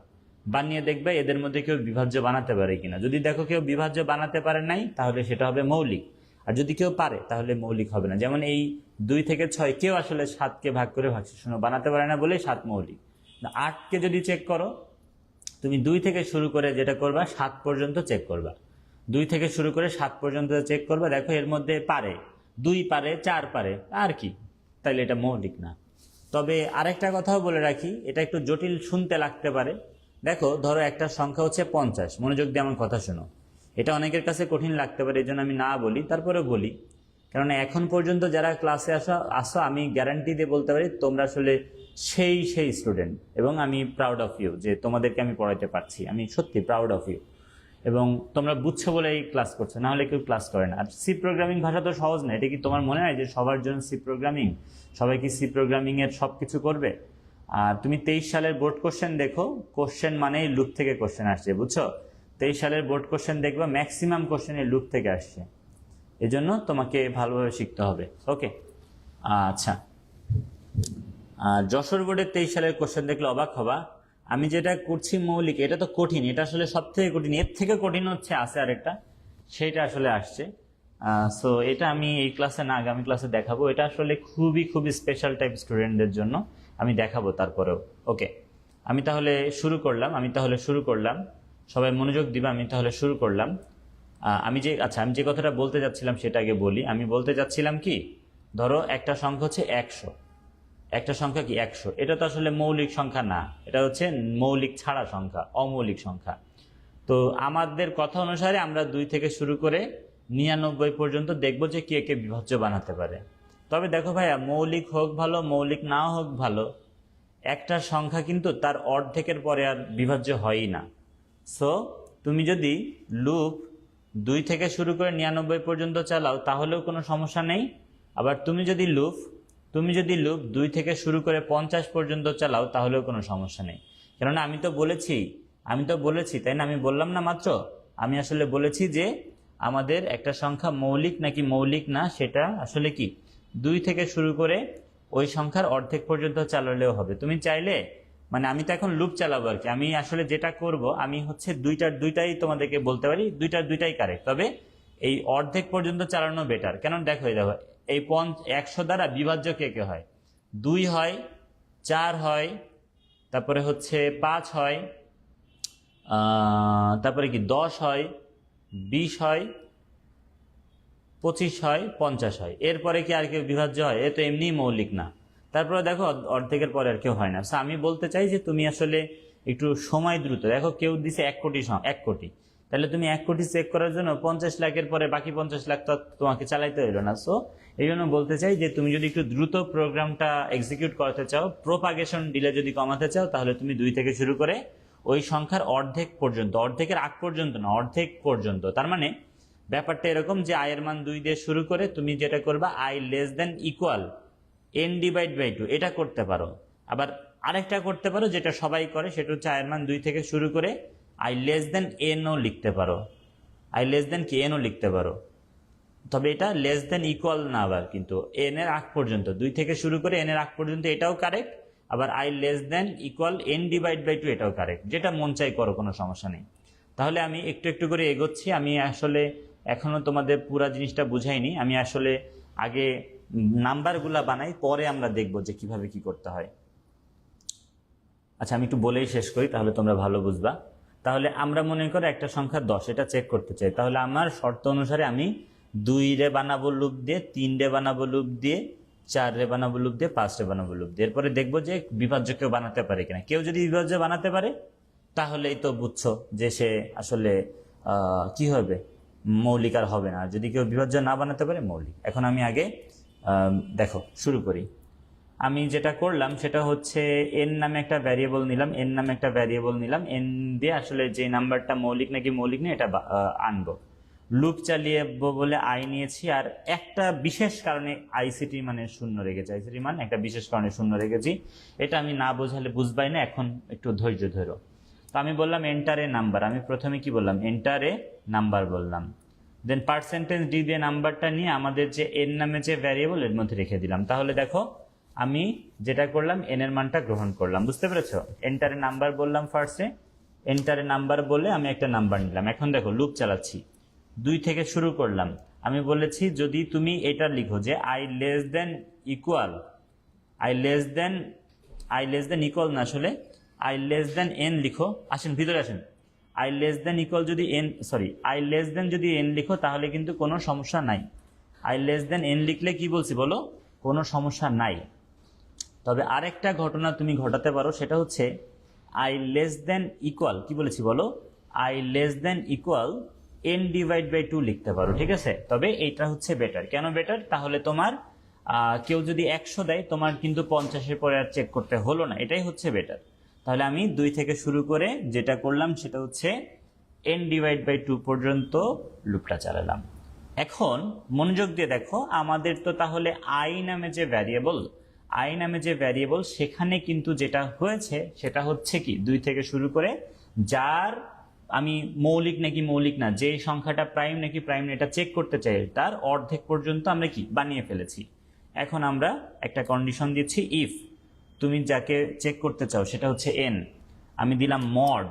বানিয়ে দেখবে এদের মধ্যে কেউ বিভাজ্য বানাতে পারে কিনা। যদি দেখো কেউ বিভাজ্য বানাতে পারে নাই, তাহলে সেটা হবে মৌলিক। আর যদি কেউ পারে তাহলে মৌলিক হবে না। যেমন এই 2 থেকে 6 কেউ আসলে 7কে ভাগ করে ভাগশেষ শূন্য বানাতে পারে না বলে 7 মৌলিক। 8কে যদি চেক করো, তুমি 2 থেকে শুরু করে যেটা করবা 7 পর্যন্ত চেক করবা, 2 থেকে শুরু করে 7 পর্যন্ত চেক করবা, দেখো এর মধ্যে পারে, 2 পারে, 4 পারে, আর কি, তাইলে এটা মৌলিক না। তবে আরেকটা কথাও বলে রাখি, এটা একটু জটিল শুনতে লাগতে পারে। দেখো ধরো একটা সংখ্যা হচ্ছে 50, মনোযোগ দিয়ে আমার কথা শোনো। এটা অনেকের কাছে কঠিন লাগতে পারে, এই জন্য আমি না বলি, তারপরে বলি। কারণ এখন পর্যন্ত যারা ক্লাসে আসো আমি গ্যারান্টি দিয়ে বলতে পারি তোমরা আসলে সেই স্টুডেন্ট, এবং আমি প্রাউড অফ ইউ যে তোমাদেরকে আমি পড়াইতে পারছি। আমি সত্যি প্রাউড অফ ইউ, এবং তোমরা বুঝছো বলে এই ক্লাস করছো, না হলে কেউ ক্লাস করে না। আর সি প্রোগ্রামিং ভাষা তো সহজ না। এটা কি তোমার মনে হয় যে সবার জন্য সি প্রোগ্রামিং, সবাই কি সি প্রোগ্রামিং এর সব কিছু করবে? আর তুমি 23 সালের বোর্ড কোশ্চেন দেখো, কোশ্চেন মানেই লুপ থেকে কোশ্চেন আসছে, বুঝছো? 23 সালের বোর্ড কোশ্চেন দেখবা ম্যাক্সিমাম কোশ্চেন এই লুপ থেকে আসছে। এজন্য তোমাকে ভালোভাবে শিখতে হবে। ওকে, আচ্ছা। যশোর বোর্ডের 23 সালের কোশ্চেন দেখলে অবাক হবা। আমি যেটা করছি মৌলিক, এটা তো কঠিন, এটা আসলে সব থেকে কঠিন। এর থেকে কঠিন হচ্ছে আছে আরেকটা, সেইটা আসলে আসছে। সো এটা আমি এই ক্লাসে না, আগামী ক্লাসে দেখাবো। এটা আসলে খুবই স্পেশাল টাইপ স্টুডেন্টদের জন্য আমি দেখাবো তারপরেও। ওকে, আমি তাহলে শুরু করলাম। সবাই মনোযোগ দিবা। আমি তাহলে শুরু করলাম। আমি যে কথাটা বলতে যাচ্ছিলাম সেটা আগে বলি। আমি বলতে যাচ্ছিলাম কি, ধরো একটা সংখ্যা হচ্ছে 100। একটা সংখ্যা কি 100, এটা তো আসলে মৌলিক সংখ্যা না, এটা হচ্ছে মৌলিক ছাড়া সংখ্যা, অমৌলিক সংখ্যা। তো আমাদের কথা অনুসারে আমরা 2 থেকে শুরু করে 99 পর্যন্ত দেখবো যে কে কে বিভাজ্য বানাতে পারে। তবে দেখো ভাইয়া, মৌলিক হোক ভালো, মৌলিক নাও হোক ভালো, একটা সংখ্যা কিন্তু তার অর্ধেকের পরে আর বিভাজ্য হয়ই না। সো তুমি যদি লুপ 2 থেকে শুরু করে 99 পর্যন্ত চালাও তাহলেও কোনো সমস্যা নেই। আবার তুমি যদি লুপ 2 থেকে শুরু করে 50 পর্যন্ত চালাও তাহলেও কোনো সমস্যা নেই। কেননা আমি তো বলেছি, তাই না? আমি বললাম না মাত্র, আমি আসলে বলেছি যে আমাদের একটা সংখ্যা মৌলিক নাকি মৌলিক না সেটা আসলে কি 2 থেকে শুরু করে ওই সংখ্যার অর্ধেক পর্যন্ত চালালেও হবে। তুমি চাইলে, মানে আমি তো এখন লুপ চালাবো আর কি, আমি আসলে যেটা করব আমি হচ্ছে দুইটাই তোমাদেরকে বলতে পারি, দুইটাই কারেক্ট। তবে এই অর্ধেক পর্যন্ত চালানো বেটার। কেন দেখো এই 100 দ্বারা বিভাজ্য কে কে হয়? 2 হয়, 4 হয়, তারপরে হচ্ছে 5 হয়, তারপরে কি 10 হয়, 20 হয়, 25 হয়, 50 হয়। এরপরে কি আর কেউ বিভাজ্য হয়? এ তো এমনি মৌলিক না। তারপরে দেখো অর্ধেকের পরে আর কেউ হয় না। আমি বলতে চাই যে তুমি আসলে একটু সময় দ্রুত দেখো। কেউ দিছে 1 কোটি, তাহলে তুমি 1 কোটি চেক করার জন্য 50 লাখের পরে বাকি 50 লাখ তো তোমাকে চালাইতে হইলো না। সো এই জন্য বলতে চাই যে তুমি যদি একটু দ্রুত প্রোগ্রামটা এক্সিকিউট করতে চাও, প্রোপাগেশন ডিলে যদি কমাতে চাও, তাহলে তুমি 2 থেকে শুরু করে ওই সংখ্যার অর্ধেক পর্যন্ত, অর্ধেকের আগ পর্যন্ত না, অর্ধেক পর্যন্ত। তার মানে ব্যাপারটা এরকম যে i এর মান 2 দিয়ে শুরু করে তুমি যেটা করবা i less than equal n divide by 2, এটা করতে পারো। আবার আরেকটা করতে পারো যেটা সবাই করে, সেটা হচ্ছে i এর মান 2 থেকে শুরু করে i লেস দেন n ও লিখতে পারো। i লেস দেন কি n ও লিখতে পারো, তবে এটা লেস দেন ইকুয়াল না। আবার কিন্তু n এর আগ পর্যন্ত, 2 থেকে শুরু করে n এর আগ পর্যন্ত, এটাও কারেক্ট। আবার i less than equal n divide by 2, এটাও কারেক্ট। যেটা মন চাই করো, কোনো সমস্যা নেই। তাহলে আমি একটু করে এগোচ্ছি। আমি আসলে এখনো তোমাদের পুরো জিনিসটা বুঝাইনি। আমি আসলে আগে নাম্বারগুলা বানাই, পরে আমরা দেখব যে কিভাবে কি করতে হয়। আচ্ছা, আমি একটু বলেই শেষ করি, তাহলে তোমরা ভালো বুঝবা। তাহলে আমরা মনে করো একটা সংখ্যা 10, এটা চেক করতে চাই। তাহলে আমার শর্ত অনুসারে আমি 2 রে বানাবো লুপ দিয়ে, 3 রে বানাবো লুপ দিয়ে, 4 রে বানাবো লুপ দিয়ে, 5 রে বানাবো লুপ দিয়ে। এরপরে দেখবো যে বিভাজ্য কেউ বানাতে পারে কিনা। কেউ যদি বিভাজ্য বানাতে পারে তাহলেই তো বুঝছো যে সে আসলে কি হবে, মৌলিক আর হবে না। যদি কেউ বিভাজ্য না বানাতে পারে, মৌলিক। এখন আমি আগে দেখো শুরু করি। আমি যেটা করলাম সেটা হচ্ছে n নামে একটা ভ্যারিয়েবল নিলাম। n দিয়ে আসলে যে নাম্বারটা মৌলিক নাকি মৌলিক না এটা আনবো। লুপ চালিয়ে বলে i নিয়েছি, আর একটা বিশেষ কারণে ICT মানে শূন্য রেখেছি। ICT মান একটা বিশেষ কারণে শূন্য রেখেছি। এটা আমি না বোঝালে বুঝবাই না, এখন একটু ধৈর্য ধরো। তো আমি বললাম এন্টার এ নাম্বার। আমি প্রথমে কি বললাম? এন্টার এ নাম্বার বললাম। দেন %d দিয়ে নাম্বারটা নিয়ে আমাদের যে n নামে যে ভ্যারিয়েবল, এর মধ্যে রেখে দিলাম। তাহলে দেখো আমি যেটা করলাম, n এর মানটা গ্রহণ করলাম। বুঝতে পেরেছো? এন্টার এ নাম্বার বললাম ফার্স্টে, এন্টার এ নাম্বার বলে আমি একটা নাম্বার নিলাম। এখন দেখো লুপ চালাচ্ছি, 2 থেকে শুরু করলাম। আমি বলেছি যদি তুমি এটা লিখো যে i less than equal, i less than equal না, আসলে i লেস দেন n লিখো। আসেন ভিতরে আসেন। i লেস দেন ইকুয়াল যদি i লেস দেন যদি n লিখো তাহলে কিন্তু কোনো সমস্যা নাই। i লেস দেন n লিখলে কি বলছি বলো? কোনো সমস্যা নাই। তবে আরেকটা ঘটনা তুমি ঘটাতে পারো, সেটা হচ্ছে i লেস দেন ইকুয়াল, কি বলেছি বলো? i less than equal n divide by 2 লিখতে পারো, ঠিক আছে? তবে এইটা হচ্ছে বেটার। কেন বেটার? তাহলে তোমার কেউ যদি 100 দেয়, তোমার কিন্তু 50-এর পরে আর চেক করতে হলো না, এটাই হচ্ছে বেটার। তাহলে আমি 2 থেকে শুরু করে যেটা করলাম সেটা হচ্ছে n ডিভাইড বাই 2 পর্যন্ত লুপটা চালালাম। এখন মনোযোগ দিয়ে দেখো, আমাদের তো তাহলে i নামে যে ভ্যারিয়েবল সেখানে কিন্তু যেটা হয়েছে সেটা হচ্ছে কি 2 থেকে শুরু করে যার আমি মৌলিক নাকি মৌলিক না, যে সংখ্যাটা প্রাইম নাকি প্রাইম না এটা চেক করতে চাই, তার অর্ধেক পর্যন্ত আমরা কি বানিয়ে ফেলেছি। এখন আমরা একটা কন্ডিশন দিচ্ছি, ইফ তুমি যাকে চেক করতে চাও সেটা হচ্ছে n, আমি দিলাম মড,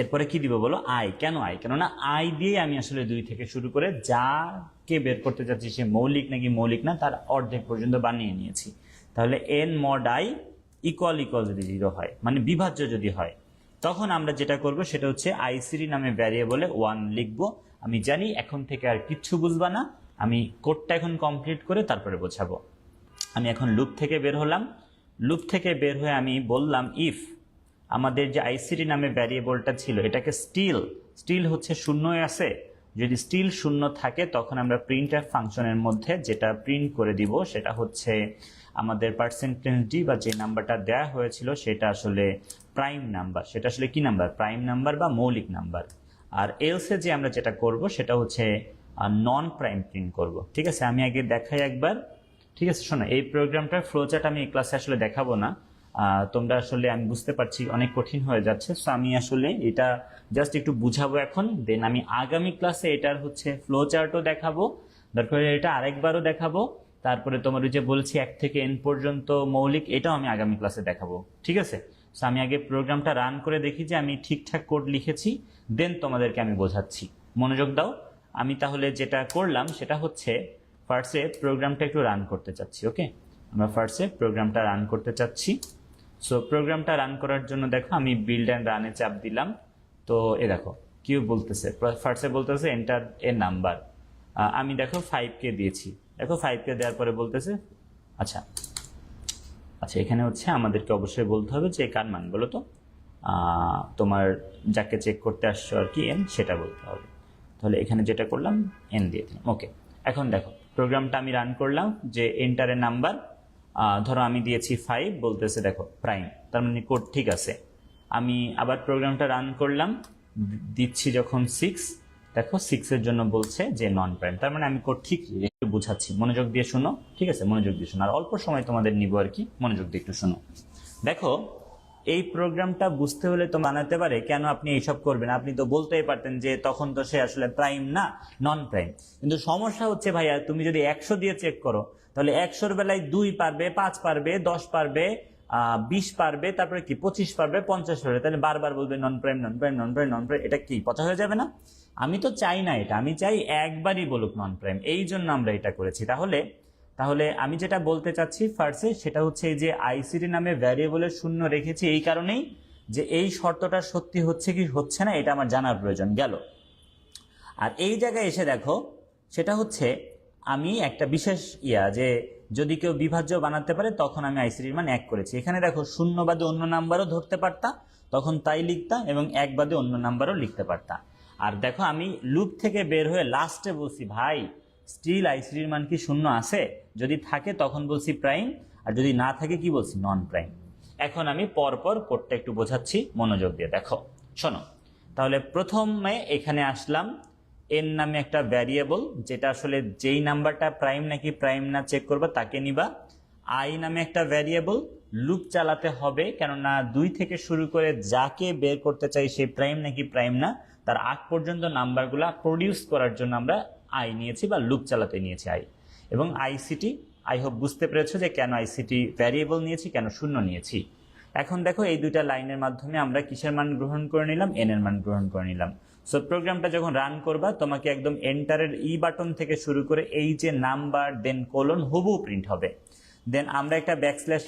এরপরে কি দিব বলো? আই। কেন আই? কেননা আই দিয়ে আমি আসলে 2 থেকে শুরু করে যাকে বের করতে চাচ্ছি সে মৌলিক নাকি মৌলিক না তার অর্ধেক পর্যন্ত বানিয়ে নিয়েছি। তাহলে n mod i ইকুয়াল যদি 0 হয়, মানে বিভাজ্য যদি হয়, তখন আমরা যেটা করব সেটা হচ্ছে আইসিডি নামে ভ্যারিয়েবলে 1 লিখবো। আমি জানি এখন থেকে আর কিচ্ছু বুঝবা না, আমি কোডটা এখন কমপ্লিট করে তারপরে বোঝাবো। আমি এখন লুপ থেকে বের হলাম, লুপ থেকে বের হয়ে আমি বললাম ইফ আমাদের যে আইসিডি নামে ভ্যারিয়েবলটা ছিল এটাকে স্টিল হচ্ছে শূন্যই আছে, যদি স্টিল শূন্য থাকে তখন আমরা প্রিন্টএফ ফাংশনের মধ্যে যেটা প্রিন্ট করে দিব সেটা হচ্ছে আমাদের %d বা যে নাম্বারটা দেয়া হয়েছিল সেটা আসলে প্রাইম নাম্বার, সেটা আসলে কি নাম্বার? প্রাইম নাম্বার বা মৌলিক নাম্বার। আর এলসে যে আমরা যেটা করব সেটা হচ্ছে নন প্রাইম প্রিন্ট করব, ঠিক আছে? আমি আগে দেখাই একবার, ঠিক আছে? শোনো, এই প্রোগ্রামটার ফ্লোচার্ট আমি এই ক্লাসে আসলে দেখাবো না, তোমরা আসলে আমি বুঝতে পারছি অনেক কঠিন হয়ে যাচ্ছে, সো আমি আসলে এটা জাস্ট একটু বুঝাবো এখন, দেন আমি আগামী ক্লাসে এটার হচ্ছে ফ্লোচার্টও দেখাবো, দরকার এটা আরেকবারও দেখাবো, তারপরে তোমার ওই যে বলছি 1 থেকে n পর্যন্ত মৌলিক, এটাও আমি আগামী ক্লাসে দেখাবো, ঠিক আছে? সো আমি আগে প্রোগ্রামটা রান করে দেখি যে আমি ঠিকঠাক কোড লিখেছি, দেন তোমাদেরকে আমি বোঝাচ্ছি, মনোযোগ দাও। আমি তাহলে যেটা করলাম সেটা হচ্ছে ফার্স্টে প্রোগ্রামটা একটু রান করতে চাচ্ছি, ওকে? আমরা ফার্স্টে প্রোগ্রামটা রান করতে চাচ্ছি। সো প্রোগ্রামটা রান করার জন্য দেখো আমি বিল্ড অ্যান্ড রানে চাপ দিলাম, তো এ দেখো কি বলতেছে, ফার্স্টে বলতেছে এন্টার এ নাম্বার, আমি দেখো 5কে দিয়েছি, দেখো 5কে দেওয়ার পরে বলতেছে আচ্ছা এখানে হচ্ছে আমাদেরকে অবশ্যই বলতে হবে যে কার মান বলো তো, তোমার যাকে চেক করতে আসছো আর কি n সেটা বলতে হবে। তাহলে এখানে যেটা করলাম n দিয়ে দিলাম, ওকে। এখন দেখো প্রোগ্রামটা আমি রান করলাম যে এন্টারের নাম্বার, ধরো আমি দিয়েছি 5, বলতেছে দেখো প্রাইম, তার মানে কোড ঠিক আছে। আমি আবার প্রোগ্রামটা রান করলাম, দিচ্ছি যখন 6, দেখো 6-এর জন্য বলছে যে নন প্রাইম, তার মানে আমি কোড ঠিক একটু বুঝাচ্ছি, মনোযোগ দিয়ে শোনো, ঠিক আছে? মনোযোগ দিয়ে শোনো, আর অল্প সময় তোমাদের নিব আর কি, মনোযোগ দিয়ে একটু শোনো। দেখো এই প্রোগ্রামটা বুঝতে হলে তো বানাতে পারে, কেন আপনি এইসব করবেন? আপনি তো বলতেই পারতেন যে তখন তো সে আসলে প্রাইম না, নন প্রাইম। কিন্তু সমস্যা হচ্ছে ভাইয়া, তুমি যদি 100 দিয়ে চেক করো তাহলে 100-র বেলায় 2 পারবে, 5 পারবে, 10 পারবে, 20 পারবে, তারপরে কি 25 পারবে, 50 পারবে, তাহলে বারবার বলবে নন প্রাইম নন প্রাইম নন প্রাইম নন প্রাইম, এটা কি পচা হয়ে যাবে না? আমি তো চাই না এটা, আমি চাই একবারই বলুক নন প্রাইম, এই জন্য আমরা এটা করেছি। তাহলে আমি যেটা বলতে চাচ্ছি ফার্স্টে সেটা হচ্ছে এই যে আইসিডি নামে ভ্যারিয়েবলের শূন্য রেখেছি এই কারণেই যে এই শর্তটা সত্যি হচ্ছে কি হচ্ছে না এটা আমার জানার প্রয়োজন গেল। আর এই জায়গায় এসে দেখো সেটা হচ্ছে আমি একটা বিশেষ যে যদি কেউ বিভাজ্য বানাতে পারে তখন আমি আইসিডির মান 1 করেছি। এখানে দেখো 0 বাদে অন্য নাম্বারও ধরতে পারতাম, তখন তাই লিখতাম, এবং 1 বাদে অন্য নাম্বারও লিখতে পারতাম। আর দেখো আমি লুপ থেকে বের হয়ে লাস্টে বলছি ভাই স্টিল আইসিডির মান কি 0 আছে? যদি থাকে তখন বলছি প্রাইম, আর যদি না থাকে কি বলছি? নন প্রাইম। এখন আমি পরপর কোডটা একটু বোঝাচ্ছি, মনোযোগ দিয়ে দেখো, শোনো। তাহলে প্রথমে এখানে আসলাম, n নামে একটা ভ্যারিয়েবল, যেটা আসলে যেই নাম্বারটা প্রাইম নাকি প্রাইম না চেক করবা তাকে নিবা। i নামে একটা ভ্যারিয়েবল, লুপ চালাতে হবে, কেননা 2 থেকে শুরু করে যাকে বের করতে চাই সে প্রাইম নাকি প্রাইম না তার আগ পর্যন্ত নাম্বারগুলা প্রডিউস করার জন্য আমরা i নিয়েছি বা লুপ চালাতে নিয়েছি i। এবং আইসিটি, আই হোপ বুঝতে পেরেছো যে কেন আইসিটি ভ্যারিয়েবল নিয়েছি, কেন শূন্য নিয়েছি। এখন দেখো এই দুইটা লাইনের মাধ্যমে আমরা কিসের মান গ্রহণ করে নিলাম? n এর মান গ্রহণ করে নিলাম। সো প্রোগ্রামটা যখন রান করবা তোমাকে একদম এন্টারের বাটন থেকে শুরু করে এই যে নাম্বার দেন কোলন হুবহু প্রিন্ট হবে। দেন আমরা একটা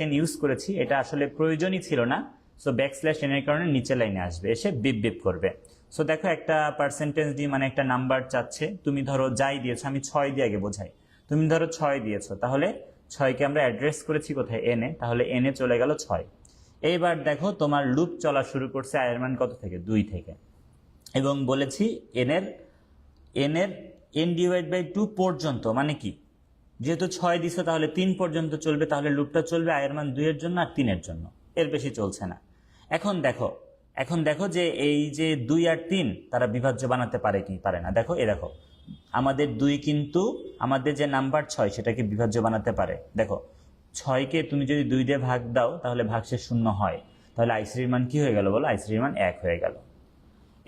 \n ইউজ করেছি, এটা আসলে প্রয়োজনই ছিল না। সো \n এর কারণে নিচে লাইনে আসবে, এসে বিপ বিপ করবে। সো দেখো একটা %d মানে একটা নাম্বার চাচ্ছে, তুমি ধরো যাই দিয়েছো, আমি 6 দিয়ে আগে বোঝাই, তুমি ধরো 6 দিয়েছো, তাহলে 6কে আমরা অ্যাড্রেস করেছি কোথায়? n এ, তাহলে n এ চলে গেল 6। এইবার দেখো তোমার লুপ চলা শুরু করছে i এর মান কত থেকে? 2 থেকে, এবং বলেছি n এর এন এর এন ডিভাইড বাই 2 পর্যন্ত, মানে কি, যেহেতু 6 দিছে তাহলে 3 পর্যন্ত চলবে, তাহলে লুপটা চলবে i এর মান 2 এর জন্য আর 3 এর জন্য, এর বেশি চলছে না। এখন দেখো যে এই যে 2 আর 3 তারা বিভাজ্য বানাতে পারে কি পারে না। দেখো দেখো আমাদের 2 কিন্তু আমাদের যে নাম্বার 6 সেটাকে বিভাজ্য বানাতে পারে। দেখো 6কে তুমি যদি 2 দিয়ে ভাগ দাও তাহলে ভাগশেষ 0 হয়, তাহলে i3 এর মান কি হয়ে গেল বলো, i3 এর মান 1 হয়ে গেল।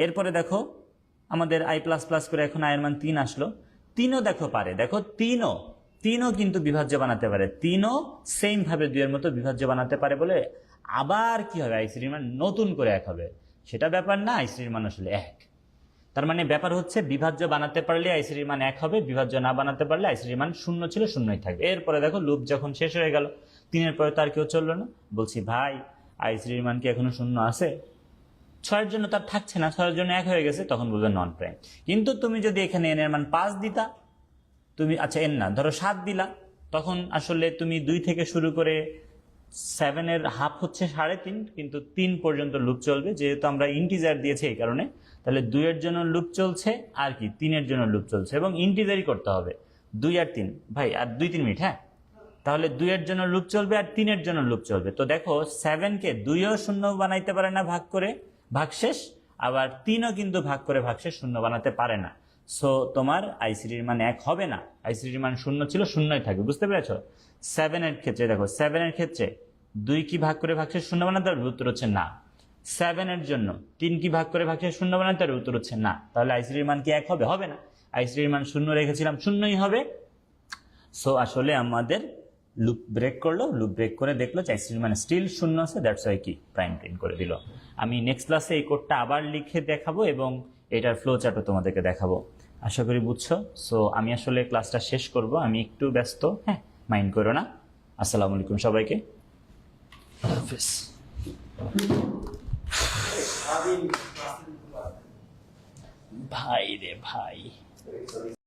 এরপরে দেখো আমাদের i প্লাস প্লাস করে এখন i এর মান 3 আসলো। 3ও দেখো পারে, দেখো 3ও কিন্তু বিভাজ্য বানাতে পারে, 3ও সেম ভাবে 2 এর মতো বিভাজ্য বানাতে পারে বলে আবার কি হবে, i3 এর মান নতুন করে 1 হবে। সেটা ব্যাপার না, i3 এর মান আসলে 1। তার মানে ব্যাপার হচ্ছে বিভাজ্য বানাতে পারলে i3 এর মান 1 হবে, বিভাজ্য না বানাতে পারলে i3 এর মান 0 ছিল 0ই থাকবে। এরপরে দেখো লুপ যখন শেষ হয়ে গেল, 3 এর পরে তো আর কেউ চললো না, বলছি ভাই i3 এর মান কি এখনো 0 আছে? 6 এর জন্য তার থাকছে না, 6 এর জন্য 1 হয়ে গেছে, তখন বলবে নন প্রাইম। কিন্তু তুমি যদি এখানে n এর মান 5 দিতা, তুমি আচ্ছা n না ধরো 7 দিলা, তখন আসলে তুমি 2 থেকে শুরু করে 7 এর হাফ হচ্ছে 3.5, কিন্তু 3 পর্যন্ত লুপ চলবে, যেহেতু আমরা ইন্টিজার দিয়েছি এই কারণে। তাহলে 2 এর জন্য লুপ চলছে আর কি 3 এর জন্য লুপ চলছে, এবং ইন্টিজারই করতে হবে 2 আর 3। ভাই আর 2-3 মিনিট, হ্যাঁ, তাহলে 2 এর জন্য লুপ চলবে আর 3 এর জন্য লুপ চলবে। তো দেখো 7কে 2ও 0 বানাইতে পারে না ভাগ করে ভাগশেষ, আবার 3ও কিন্তু ভাগ করে ভাগশেষ 0 বানাতে পারে না। সো তোমার i3 এর মান 1 হবে না, i3 এর মান 0 ছিল 0ই থাকবে, বুঝতে পেরেছো? 7 এর ক্ষেত্রে দেখো 7 এর ক্ষেত্রে 2 কি ভাগ করে ভাগশেষ 0 বানাতে পারবে, উত্তর হচ্ছে না। 7 এর জন্য 3 কি ভাগ করে ভাগশেষ 0 বানাতে পারবে, উত্তর হচ্ছে না। তাহলে i3 এর মান কি 1 হবে? হবে না। i3 এর মান 0 রেখেছিলাম, 0ই হবে। সো আসলে আমাদের লুপ ব্রেক করলো, লুপ ব্রেক করে দেখলো যে i3 এর মান স্টিল 0 আছে, দ্যাটস ওয়াই কি প্রাইম প্রিন্ট করে দিল। আমি নেক্সট ক্লাসে এই কোডটা আবার লিখে দেখাবো এবং এটার ফ্লো চার্টও তোমাদেরকে দেখাবো। আশা করি বুঝছো। সো আমি আসলে ক্লাসটা শেষ করব, আমি একটু ব্যস্ত, হ্যাঁ, মাইন্ড করো না। আসসালামু আলাইকুম সবাইকে, হাফেজ। ভাই রে ভাই।